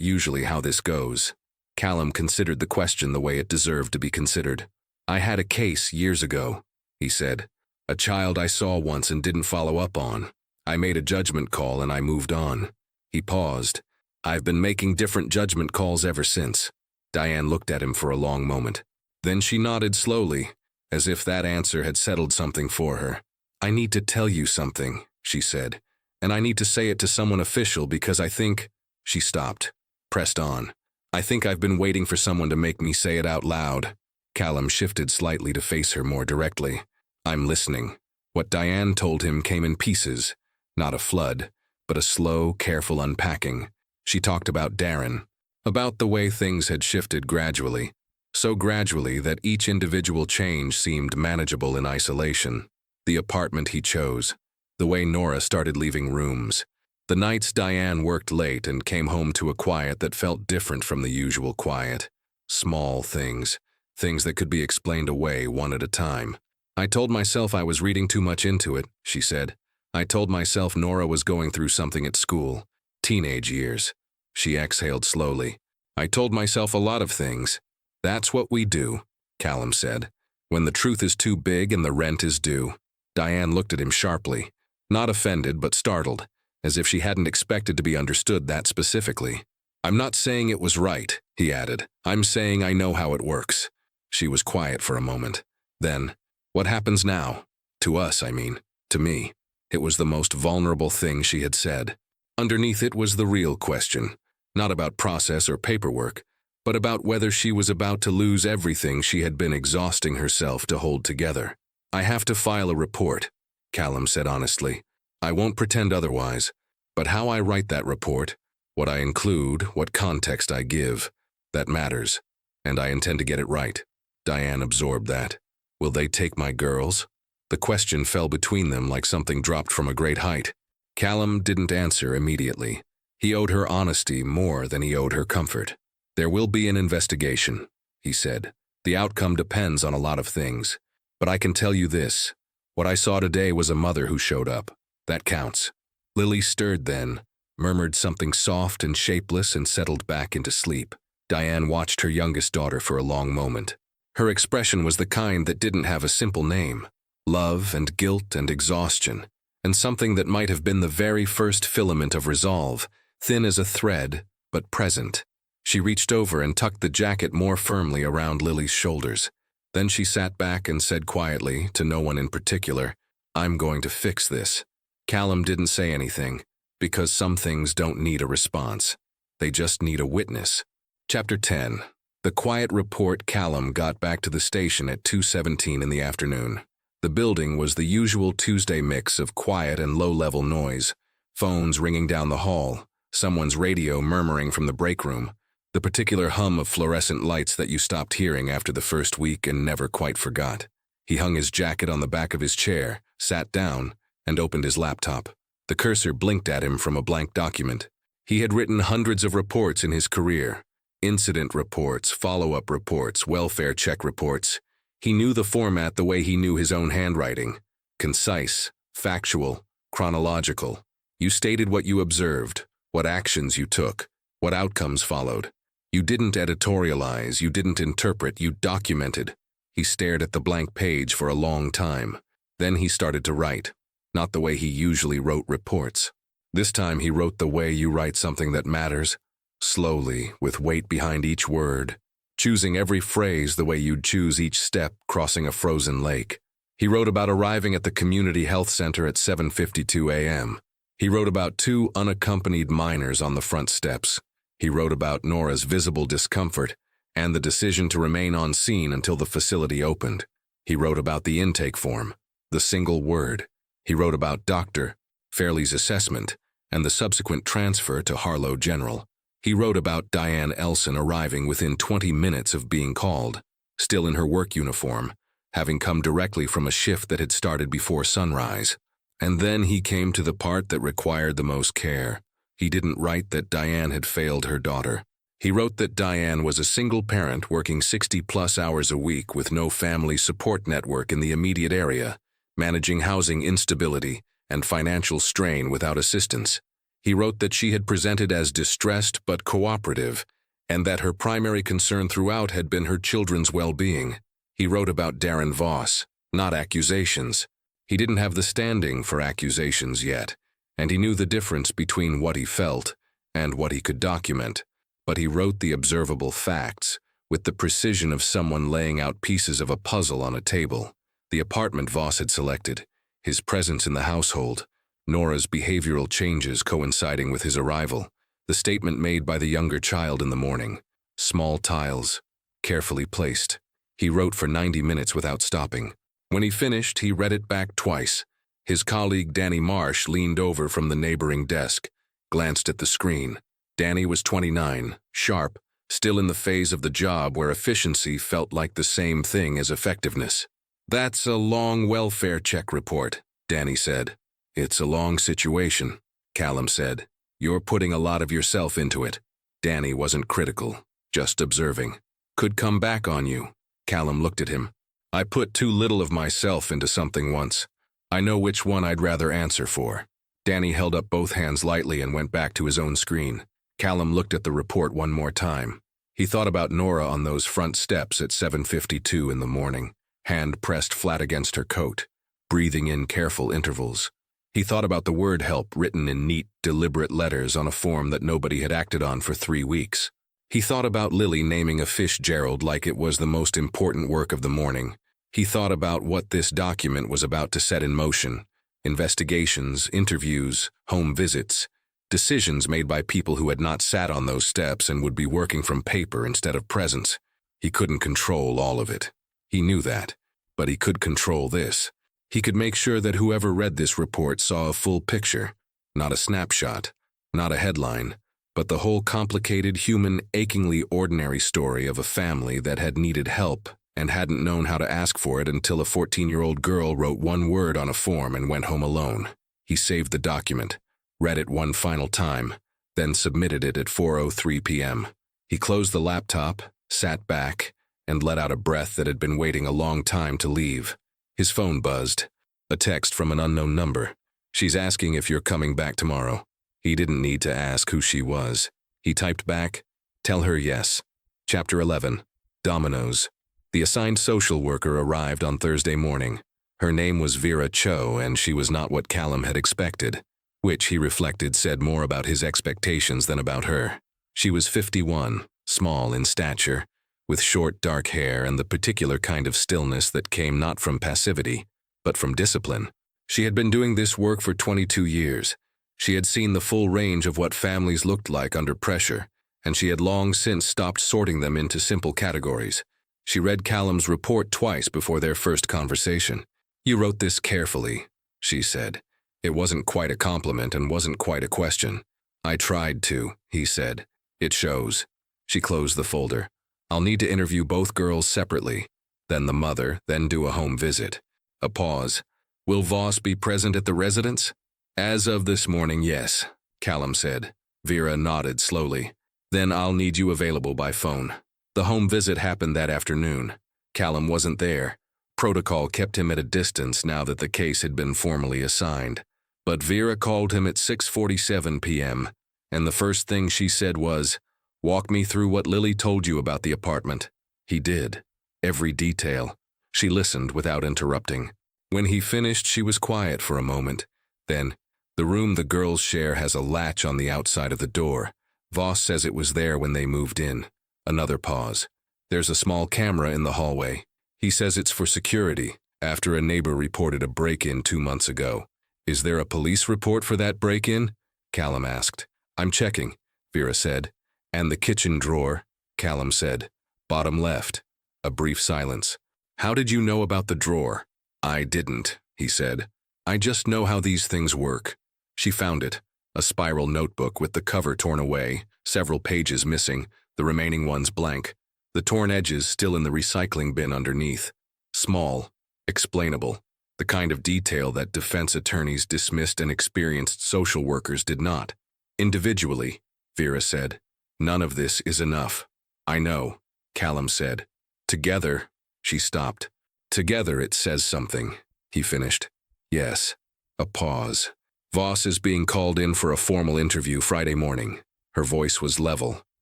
usually how this goes. Callum considered the question the way it deserved to be considered. I had a case years ago, he said. A child I saw once and didn't follow up on. I made a judgment call and I moved on. He paused. I've been making different judgment calls ever since. Diane looked at him for a long moment. Then she nodded slowly, as if that answer had settled something for her. I need to tell you something, she said. And I need to say it to someone official because I think... She stopped, pressed on. I think I've been waiting for someone to make me say it out loud. Callum shifted slightly to face her more directly. I'm listening. What Diane told him came in pieces, not a flood, but a slow, careful unpacking. She talked about Darren, about the way things had shifted gradually, so gradually that each individual change seemed manageable in isolation. The apartment he chose, the way Nora started leaving rooms, the nights Diane worked late and came home to a quiet that felt different from the usual quiet. Small things, things that could be explained away one at a time. I told myself I was reading too much into it, she said. I told myself Nora was going through something at school. Teenage years. She exhaled slowly. I told myself a lot of things. That's what we do, Callum said. When the truth is too big and the rent is due. Diane looked at him sharply, not offended but startled, as if she hadn't expected to be understood that specifically. I'm not saying it was right, he added. I'm saying I know how it works. She was quiet for a moment. Then, what happens now? To us, I mean. To me. It was the most vulnerable thing she had said. Underneath it was the real question, not about process or paperwork, but about whether she was about to lose everything she had been exhausting herself to hold together. I have to file a report, Callum said honestly. I won't pretend otherwise, but how I write that report, what I include, what context I give, that matters, and I intend to get it right. Diane absorbed that. Will they take my girls? The question fell between them like something dropped from a great height. Callum didn't answer immediately. He owed her honesty more than he owed her comfort. There will be an investigation, he said. The outcome depends on a lot of things. But I can tell you this. What I saw today was a mother who showed up. That counts. Lily stirred then, murmured something soft and shapeless and settled back into sleep. Diane watched her youngest daughter for a long moment. Her expression was the kind that didn't have a simple name. Love and guilt and exhaustion, and something that might have been the very first filament of resolve, thin as a thread, but present. She reached over and tucked the jacket more firmly around Lily's shoulders. Then she sat back and said quietly, to no one in particular, I'm going to fix this. Callum didn't say anything, because some things don't need a response. They just need a witness. Chapter 10. The quiet report. Callum got back to the station at 2:17 in the afternoon. The building was the usual Tuesday mix of quiet and low-level noise, phones ringing down the hall, someone's radio murmuring from the break room, the particular hum of fluorescent lights that you stopped hearing after the first week and never quite forgot. He hung his jacket on the back of his chair, sat down, and opened his laptop. The cursor blinked at him from a blank document. He had written hundreds of reports in his career. Incident reports, follow-up reports, welfare check reports. He knew the format the way he knew his own handwriting. Concise, factual, chronological. You stated what you observed, what actions you took, what outcomes followed. You didn't editorialize, you didn't interpret, you documented. He stared at the blank page for a long time. Then he started to write, not the way he usually wrote reports. This time he wrote the way you write something that matters, slowly, with weight behind each word, choosing every phrase the way you'd choose each step crossing a frozen lake. He wrote about arriving at the community health center at 7:52 a.m. He wrote about 2 unaccompanied minors on the front steps. He wrote about Nora's visible discomfort and the decision to remain on scene until the facility opened. He wrote about the intake form, the single word. He wrote about Dr. Fairley's assessment and the subsequent transfer to Harlow General. He wrote about Diane Elson arriving within 20 minutes of being called, still in her work uniform, having come directly from a shift that had started before sunrise. And then he came to the part that required the most care. He didn't write that Diane had failed her daughter. He wrote that Diane was a single parent working 60-plus hours a week with no family support network in the immediate area, managing housing instability and financial strain without assistance. He wrote that she had presented as distressed but cooperative, and that her primary concern throughout had been her children's well-being. He wrote about Darren Voss, not accusations. He didn't have the standing for accusations yet, and he knew the difference between what he felt and what he could document. But he wrote the observable facts, with the precision of someone laying out pieces of a puzzle on a table. The apartment Voss had selected, his presence in the household, Nora's behavioral changes coinciding with his arrival, the statement made by the younger child in the morning. Small tiles, carefully placed. He wrote for 90 minutes without stopping. When he finished, he read it back twice. His colleague Danny Marsh leaned over from the neighboring desk, glanced at the screen. Danny was 29, sharp, still in the phase of the job where efficiency felt like the same thing as effectiveness. "That's a long welfare check report," Danny said. "It's a long situation," Callum said. "You're putting a lot of yourself into it." Danny wasn't critical, just observing. "Could come back on you." Callum looked at him. "I put too little of myself into something once. I know which one I'd rather answer for." Danny held up both hands lightly and went back to his own screen. Callum looked at the report one more time. He thought about Nora on those front steps at 7:52 in the morning, hand pressed flat against her coat, breathing in careful intervals. He thought about the word help written in neat, deliberate letters on a form that nobody had acted on for 3 weeks. He thought about Lily naming a fish Gerald like it was the most important work of the morning. He thought about what this document was about to set in motion. Investigations, interviews, home visits, decisions made by people who had not sat on those steps and would be working from paper instead of presence. He couldn't control all of it. He knew that, but he could control this. He could make sure that whoever read this report saw a full picture, not a snapshot, not a headline, but the whole complicated, human, achingly ordinary story of a family that had needed help and hadn't known how to ask for it until a 14-year-old girl wrote one word on a form and went home alone. He saved the document, read it one final time, then submitted it at 4:03 p.m. He closed the laptop, sat back, and let out a breath that had been waiting a long time to leave. His phone buzzed. A text from an unknown number. "She's asking if you're coming back tomorrow." He didn't need to ask who she was. He typed back, "Tell her yes." Chapter 11. Dominoes. The assigned social worker arrived on Thursday morning. Her name was Vera Cho, and she was not what Callum had expected, which, he reflected, said more about his expectations than about her. She was 51, small in stature, with short dark hair and the particular kind of stillness that came not from passivity, but from discipline. She had been doing this work for 22 years. She had seen the full range of what families looked like under pressure, and she had long since stopped sorting them into simple categories. She read Callum's report twice before their first conversation. "You wrote this carefully," she said. It wasn't quite a compliment and wasn't quite a question. "I tried to," he said. "It shows." She closed the folder. "I'll need to interview both girls separately, then the mother, then do a home visit." A pause. "Will Voss be present at the residence?" "As of this morning, yes," Callum said. Vera nodded slowly. "Then I'll need you available by phone." The home visit happened that afternoon. Callum wasn't there. Protocol kept him at a distance now that the case had been formally assigned. But Vera called him at 6:47 p.m., and the first thing she said was, "Walk me through what Lily told you about the apartment." He did. Every detail. She listened without interrupting. When he finished, she was quiet for a moment. Then, "The room the girls share has a latch on the outside of the door. Voss says it was there when they moved in." Another pause. "There's a small camera in the hallway. He says it's for security, after a neighbor reported a break-in 2 months ago." "Is there a police report for that break-in?" Callum asked. "I'm checking," Vera said. "And the kitchen drawer?" Callum said. "Bottom left." A brief silence. "How did you know about the drawer?" "I didn't," he said. "I just know how these things work." She found it. A spiral notebook with the cover torn away, several pages missing, the remaining ones blank. The torn edges still in the recycling bin underneath. Small, explainable, the kind of detail that defense attorneys dismissed and experienced social workers did not. "Individually," Vera said. "None of this is enough." "I know," Callum said. "Together," she stopped. "Together it says something," he finished. "Yes." A pause. "Voss is being called in for a formal interview Friday morning." Her voice was level,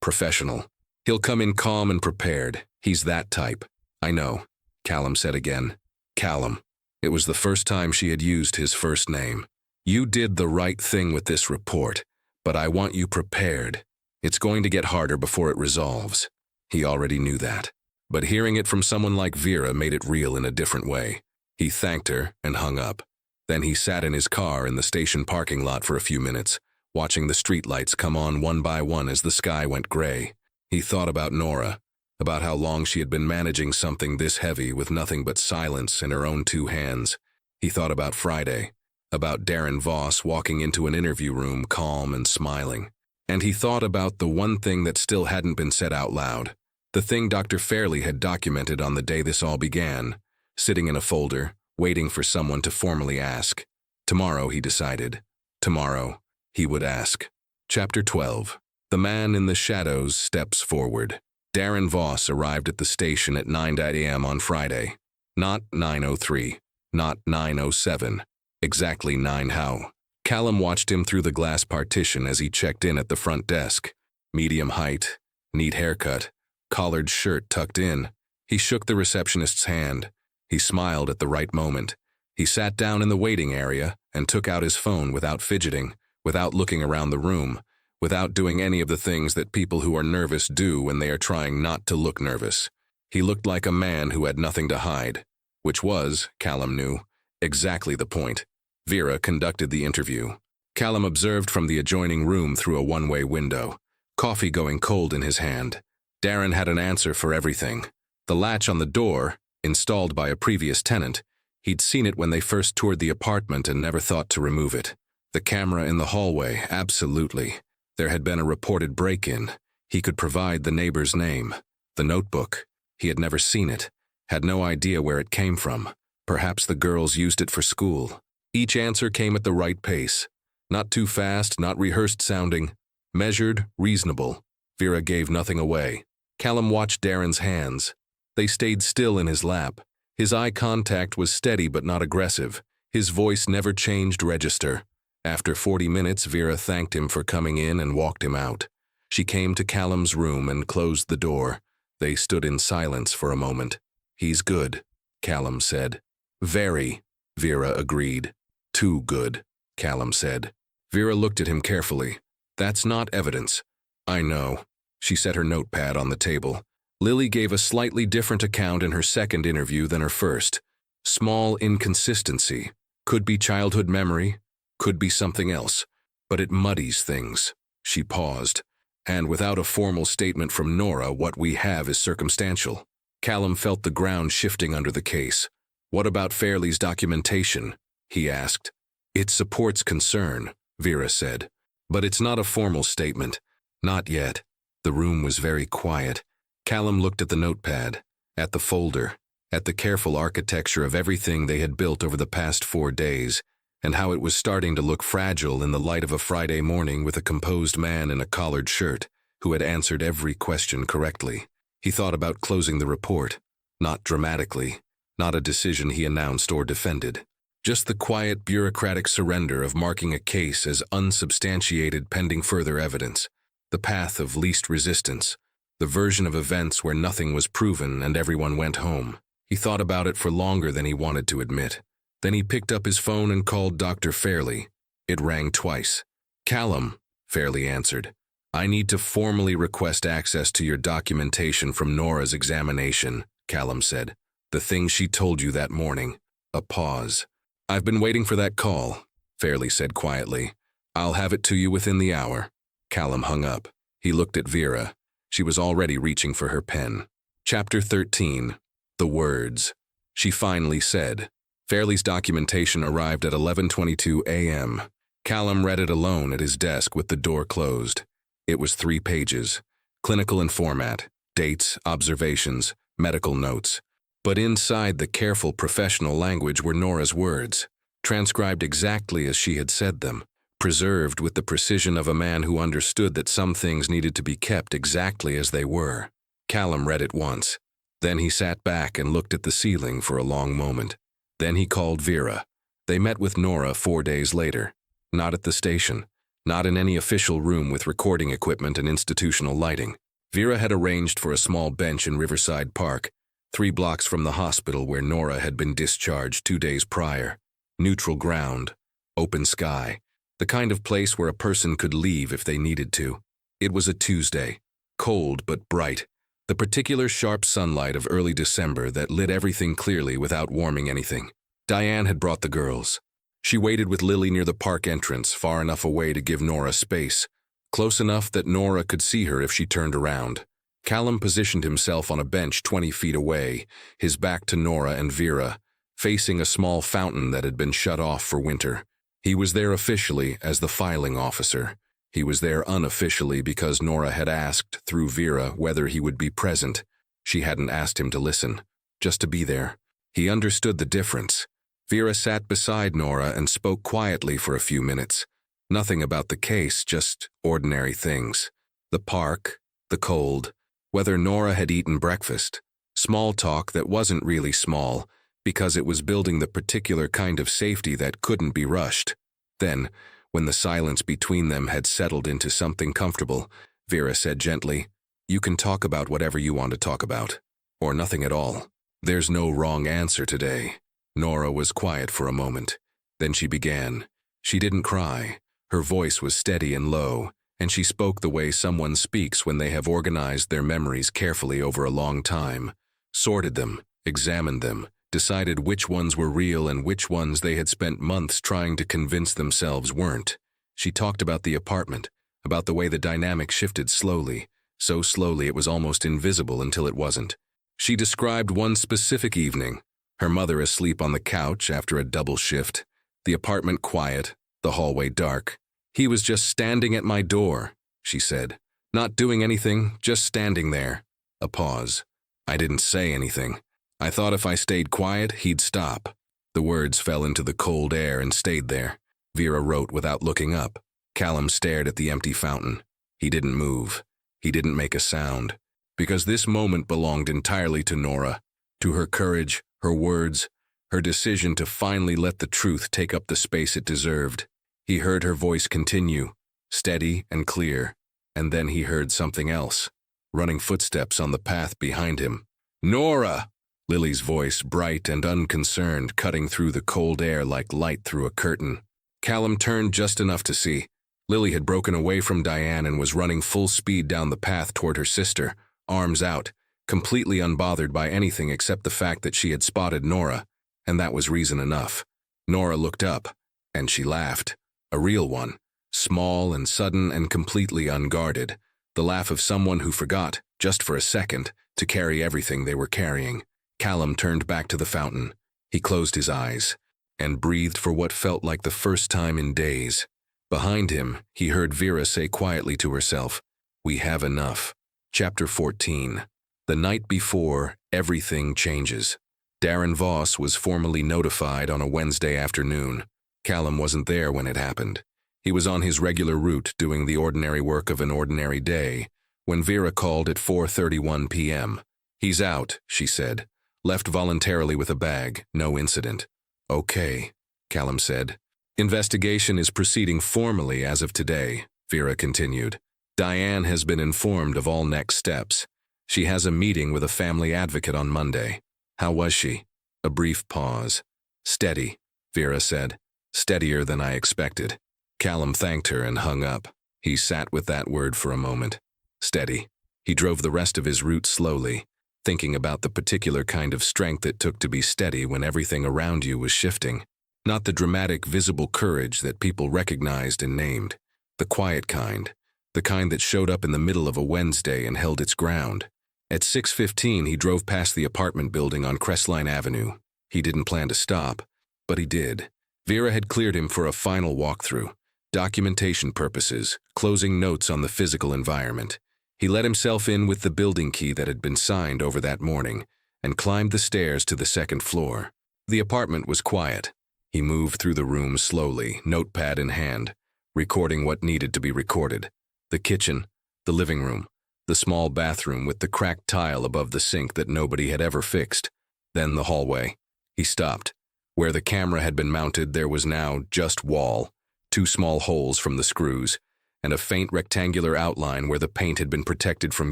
professional. "He'll come in calm and prepared. He's that type." "I know," Callum said again. "Callum." It was the first time she had used his first name. "You did the right thing with this report, but I want you prepared. It's going to get harder before it resolves." He already knew that. But hearing it from someone like Vera made it real in a different way. He thanked her and hung up. Then he sat in his car in the station parking lot for a few minutes, watching the streetlights come on one by one as the sky went gray. He thought about Nora, about how long she had been managing something this heavy with nothing but silence in her own 2 hands. He thought about Friday, about Darren Voss walking into an interview room calm and smiling. And he thought about the one thing that still hadn't been said out loud, the thing Dr. Fairley had documented on the day this all began, sitting in a folder, waiting for someone to formally ask. Tomorrow, he decided. Tomorrow, he would ask. Chapter 12. The man in the shadows steps forward. Darren Voss arrived at the station at 9 a.m. on Friday. Not 9:03, not 9:07. Exactly 9 how. Callum watched him through the glass partition as he checked in at the front desk. Medium height, neat haircut, collared shirt tucked in. He shook the receptionist's hand. He smiled at the right moment. He sat down in the waiting area and took out his phone without fidgeting, without looking around the room, without doing any of the things that people who are nervous do when they are trying not to look nervous. He looked like a man who had nothing to hide, which was, Callum knew, exactly the point. Vera conducted the interview. Callum observed from the adjoining room through a one-way window, coffee going cold in his hand. Darren had an answer for everything. The latch on the door, installed by a previous tenant, he'd seen it when they first toured the apartment and never thought to remove it. The camera in the hallway, absolutely. There had been a reported break-in. He could provide the neighbor's name. The notebook. He had never seen it. Had no idea where it came from. Perhaps the girls used it for school. Each answer came at the right pace. Not too fast, not rehearsed sounding. Measured, reasonable. Vera gave nothing away. Callum watched Darren's hands. They stayed still in his lap. His eye contact was steady but not aggressive. His voice never changed register. After 40 minutes, Vera thanked him for coming in and walked him out. She came to Callum's room and closed the door. They stood in silence for a moment. "He's good," Callum said. "Very," Vera agreed. "Too good," Callum said. Vera looked at him carefully. "That's not evidence." "I know." She set her notepad on the table. Lily gave a slightly different account in her second interview than her first. Small inconsistency. Could be childhood memory, could be something else, but it muddies things. She paused. And without a formal statement from Nora, what we have is circumstantial. Callum felt the ground shifting under the case. What about Fairley's documentation? He asked. It supports concern, Vera said. But it's not a formal statement. Not yet. The room was very quiet. Callum looked at the notepad, at the folder, at the careful architecture of everything they had built over the past 4 days, and how it was starting to look fragile in the light of a Friday morning with a composed man in a collared shirt who had answered every question correctly. He thought about closing the report, not dramatically, not a decision he announced or defended. Just the quiet, bureaucratic surrender of marking a case as unsubstantiated pending further evidence, the path of least resistance, the version of events where nothing was proven and everyone went home. He thought about it for longer than he wanted to admit. Then he picked up his phone and called Dr. Fairley. It rang twice. Callum, Fairley answered. I need to formally request access to your documentation from Nora's examination, Callum said. The thing she told you that morning. A pause. I've been waiting for that call, Fairley said quietly. I'll have it to you within the hour. Callum hung up. He looked at Vera. She was already reaching for her pen. Chapter 13. The words. She finally said. Fairley's documentation arrived at 11:22 a.m. Callum read it alone at his desk with the door closed. It was 3 pages. Clinical in format. Dates, observations, medical notes. But inside the careful professional language were Nora's words, transcribed exactly as she had said them, preserved with the precision of a man who understood that some things needed to be kept exactly as they were. Callum read it once. Then he sat back and looked at the ceiling for a long moment. Then he called Vera. They met with Nora 4 days later. Not at the station. Not in any official room with recording equipment and institutional lighting. Vera had arranged for a small bench in Riverside Park, 3 blocks from the hospital where Nora had been discharged 2 days prior. Neutral ground. Open sky. The kind of place where a person could leave if they needed to. It was a Tuesday. Cold but bright. The particular sharp sunlight of early December that lit everything clearly without warming anything. Diane had brought the girls. She waited with Lily near the park entrance, far enough away to give Nora space, close enough that Nora could see her if she turned around. Callum positioned himself on a bench 20 feet away, his back to Nora and Vera, facing a small fountain that had been shut off for winter. He was there officially as the filing officer. He was there unofficially because Nora had asked, through Vera, whether he would be present. She hadn't asked him to listen, just to be there. He understood the difference. Vera sat beside Nora and spoke quietly for a few minutes. Nothing about the case, just ordinary things. The park, the cold, whether Nora had eaten breakfast. Small talk that wasn't really small, because it was building the particular kind of safety that couldn't be rushed. Then, when the silence between them had settled into something comfortable, Vera said gently, "You can talk about whatever you want to talk about, or nothing at all. There's no wrong answer today." Nora was quiet for a moment. Then she began. She didn't cry. Her voice was steady and low, and she spoke the way someone speaks when they have organized their memories carefully over a long time, sorted them, examined them, decided which ones were real and which ones they had spent months trying to convince themselves weren't. She talked about the apartment, about the way the dynamic shifted slowly, so slowly it was almost invisible until it wasn't. She described one specific evening, her mother asleep on the couch after a double shift, the apartment quiet, the hallway dark. "He was just standing at my door," she said. "Not doing anything, just standing there." A pause. "I didn't say anything. I thought if I stayed quiet, he'd stop." The words fell into the cold air and stayed there. Vera wrote without looking up. Callum stared at the empty fountain. He didn't move. He didn't make a sound. Because this moment belonged entirely to Nora, to her courage, her words, her decision to finally let the truth take up the space it deserved. He heard her voice continue, steady and clear, and then he heard something else, running footsteps on the path behind him. "Nora!" Lily's voice, bright and unconcerned, cutting through the cold air like light through a curtain. Callum turned just enough to see. Lily had broken away from Diane and was running full speed down the path toward her sister, arms out, completely unbothered by anything except the fact that she had spotted Nora, and that was reason enough. Nora looked up, and she laughed. A real one, small and sudden and completely unguarded. The laugh of someone who forgot, just for a second, to carry everything they were carrying. Callum turned back to the fountain. He closed his eyes and breathed for what felt like the first time in days. Behind him, he heard Vera say quietly to herself, "We have enough." Chapter 14. The night before, everything changes. Darren Voss was formally notified on a Wednesday afternoon. Callum wasn't there when it happened. He was on his regular route doing the ordinary work of an ordinary day when Vera called at 4:31 p.m. "He's out," she said. "Left voluntarily with a bag, no incident." "Okay," Callum said. "Investigation is proceeding formally as of today," Vera continued. "Diane has been informed of all next steps. She has a meeting with a family advocate on Monday." "How was she?" A brief pause. "Steady," Vera said. "Steadier than I expected." Callum thanked her and hung up. He sat with that word for a moment. Steady. He drove the rest of his route slowly, thinking about the particular kind of strength it took to be steady when everything around you was shifting. Not the dramatic, visible courage that people recognized and named. The quiet kind. The kind that showed up in the middle of a Wednesday and held its ground. At 6:15, he drove past the apartment building on Crestline Avenue. He didn't plan to stop, but he did. Vera had cleared him for a final walkthrough. Documentation purposes, closing notes on the physical environment. He let himself in with the building key that had been signed over that morning and climbed the stairs to the second floor. The apartment was quiet. He moved through the room slowly, notepad in hand, recording what needed to be recorded. The kitchen, the living room, the small bathroom with the cracked tile above the sink that nobody had ever fixed. Then the hallway. He stopped. Where the camera had been mounted, there was now just wall, 2 small holes from the screws, and a faint rectangular outline where the paint had been protected from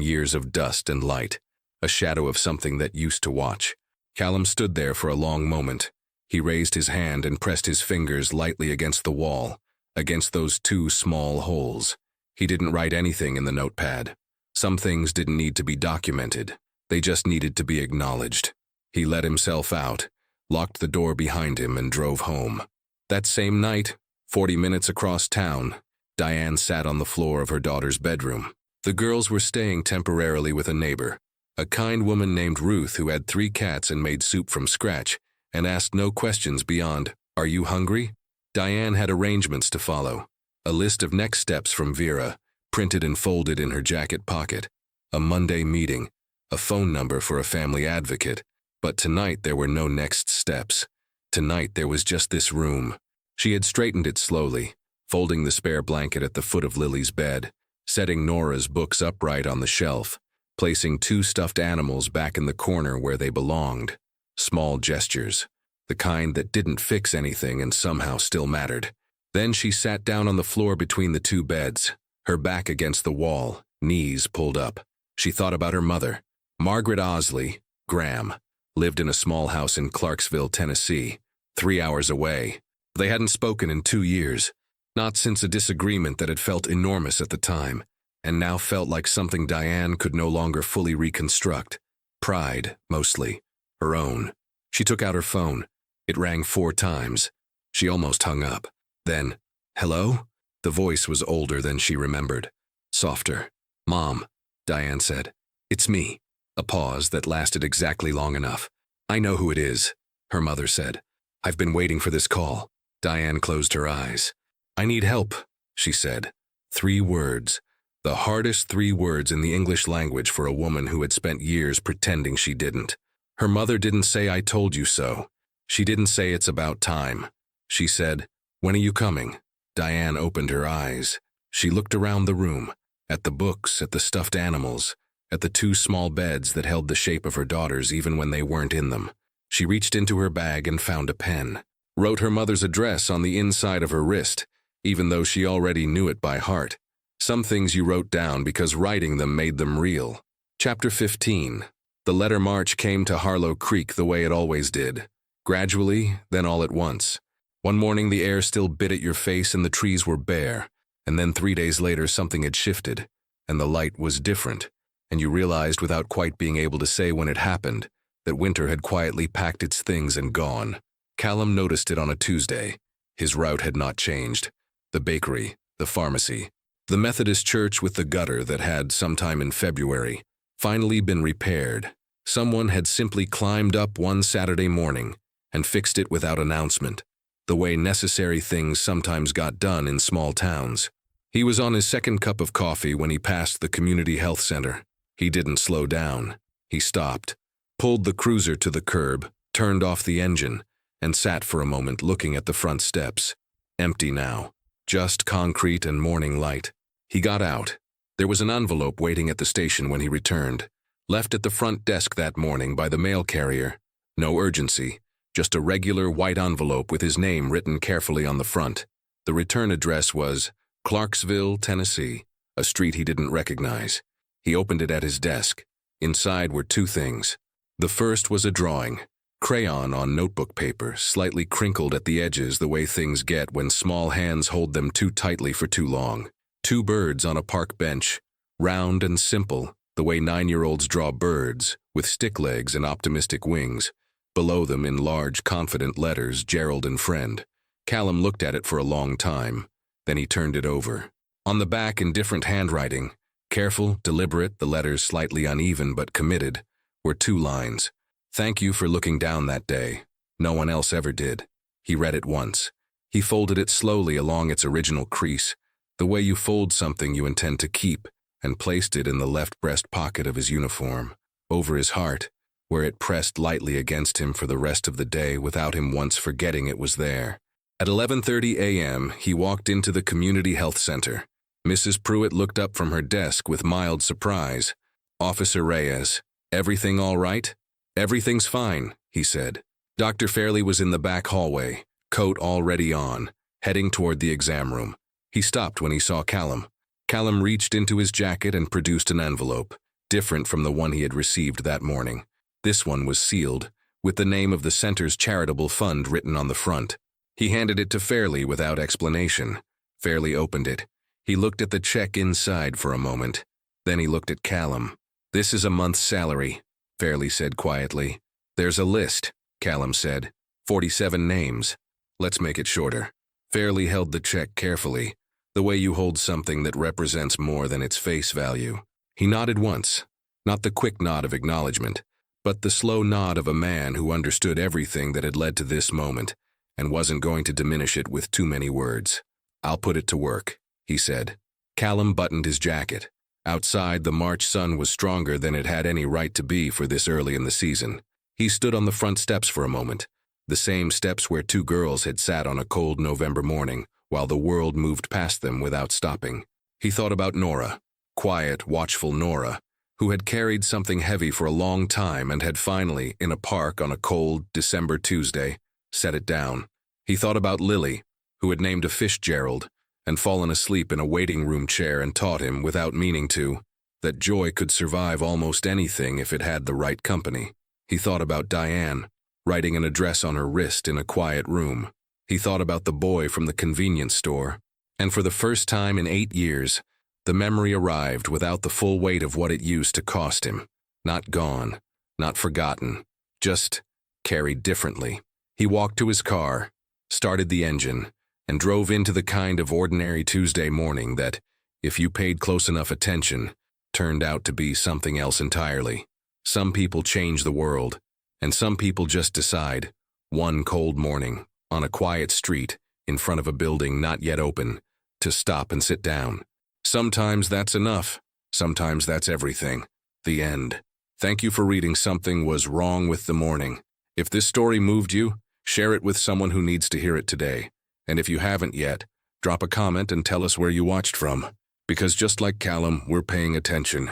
years of dust and light. A shadow of something that used to watch. Callum stood there for a long moment. He raised his hand and pressed his fingers lightly against the wall, against those 2 small holes. He didn't write anything in the notepad. Some things didn't need to be documented. They just needed to be acknowledged. He let himself out, locked the door behind him, and drove home. That same night, 40 minutes across town, Diane sat on the floor of her daughter's bedroom. The girls were staying temporarily with a neighbor, a kind woman named Ruth who had 3 cats and made soup from scratch, and asked no questions beyond, "Are you hungry?" Diane had arrangements to follow. A list of next steps from Vera, printed and folded in her jacket pocket. A Monday meeting, a phone number for a family advocate. But tonight there were no next steps. Tonight there was just this room. She had straightened it slowly, folding the spare blanket at the foot of Lily's bed, setting Nora's books upright on the shelf, placing 2 stuffed animals back in the corner where they belonged. Small gestures, the kind that didn't fix anything and somehow still mattered. Then she sat down on the floor between the 2 beds, her back against the wall, knees pulled up. She thought about her mother, Margaret Osley, Graham, lived in a small house in Clarksville, Tennessee, 3 hours away. They hadn't spoken in 2 years, not since a disagreement that had felt enormous at the time, and now felt like something Diane could no longer fully reconstruct. Pride, mostly. Her own. She took out her phone. It rang 4 times. She almost hung up. Then, "Hello?" The voice was older than she remembered. Softer. "Mom," Diane said. "It's me." A pause that lasted exactly long enough. "I know who it is," her mother said. "I've been waiting for this call." Diane closed her eyes. "I need help," she said. 3 words. The hardest 3 words in the English language for a woman who had spent years pretending she didn't. Her mother didn't say, "I told you so." She didn't say, "It's about time." She said, "When are you coming?" Diane opened her eyes. She looked around the room, at the books, at the stuffed animals, at the 2 small beds that held the shape of her daughters even when they weren't in them. She reached into her bag and found a pen. Wrote her mother's address on the inside of her wrist, even though she already knew it by heart. Some things you wrote down because writing them made them real. Chapter 15. The letter march came to Harlow Creek the way it always did. Gradually, then all at once. One morning the air still bit at your face and the trees were bare, and then 3 days later something had shifted, and the light was different, and you realized without quite being able to say when it happened that winter had quietly packed its things and gone. Callum noticed it on a Tuesday. His route had not changed. The bakery, the pharmacy, the Methodist church with the gutter that had, sometime in February, finally been repaired. Someone had simply climbed up one Saturday morning and fixed it without announcement, the way necessary things sometimes got done in small towns. He was on his second cup of coffee when he passed the community health center. He didn't slow down. He stopped, pulled the cruiser to the curb, turned off the engine, and sat for a moment looking at the front steps. Empty now. Just concrete and morning light. He got out. There was an envelope waiting at the station when he returned, left at the front desk that morning by the mail carrier. No urgency, just a regular white envelope with his name written carefully on the front. The return address was Clarksville, Tennessee, a street he didn't recognize. He opened it at his desk. Inside were two things. The first was a drawing, crayon on notebook paper, slightly crinkled at the edges the way things get when small hands hold them too tightly for too long. Two birds on a park bench, round and simple, the way 9-year-olds draw birds, with stick legs and optimistic wings. Below them, in large, confident letters, Gerald and friend. Callum looked at it for a long time. Then he turned it over. On the back, in different handwriting, careful, deliberate, the letters slightly uneven but committed, were two lines. Thank you for looking down that day. No one else ever did. He read it once. He folded it slowly along its original crease, the way you fold something you intend to keep, and placed it in the left breast pocket of his uniform, over his heart, where it pressed lightly against him for the rest of the day without him once forgetting it was there. At 11:30 a.m., he walked into the community health center. Mrs. Pruitt looked up from her desk with mild surprise. Officer Reyes, everything all right? Everything's fine, he said. Dr. Fairley was in the back hallway, coat already on, heading toward the exam room. He stopped when he saw Callum. Callum reached into his jacket and produced an envelope, different from the one he had received that morning. This one was sealed, with the name of the center's charitable fund written on the front. He handed it to Fairley without explanation. Fairley opened it. He looked at the check inside for a moment. Then he looked at Callum. This is a month's salary, Fairley said quietly. There's a list, Callum said. 47 names. Let's make it shorter. Fairley held the check carefully, the way you hold something that represents more than its face value. He nodded once, not the quick nod of acknowledgement, but the slow nod of a man who understood everything that had led to this moment and wasn't going to diminish it with too many words. I'll put it to work, he said. Callum buttoned his jacket. Outside, the March sun was stronger than it had any right to be for this early in the season. He stood on the front steps for a moment, the same steps where two girls had sat on a cold November morning while the world moved past them without stopping. He thought about Nora, quiet, watchful Nora, who had carried something heavy for a long time and had finally, in a park on a cold December Tuesday, set it down. He thought about Lily, who had named a fish Gerald and fallen asleep in a waiting room chair and taught him, without meaning to, that joy could survive almost anything if it had the right company. He thought about Diane, writing an address on her wrist in a quiet room. He thought about the boy from the convenience store. And for the first time in 8 years, the memory arrived without the full weight of what it used to cost him. Not gone, not forgotten, just carried differently. He walked to his car, started the engine, and drove into the kind of ordinary Tuesday morning that, if you paid close enough attention, turned out to be something else entirely. Some people change the world, and some people just decide, one cold morning, on a quiet street, in front of a building not yet open, to stop and sit down. Sometimes that's enough. Sometimes that's everything. The end. Thank you for reading Something Was Wrong with the Morning. If this story moved you, share it with someone who needs to hear it today. And if you haven't yet, drop a comment and tell us where you watched from. Because just like Callum, we're paying attention.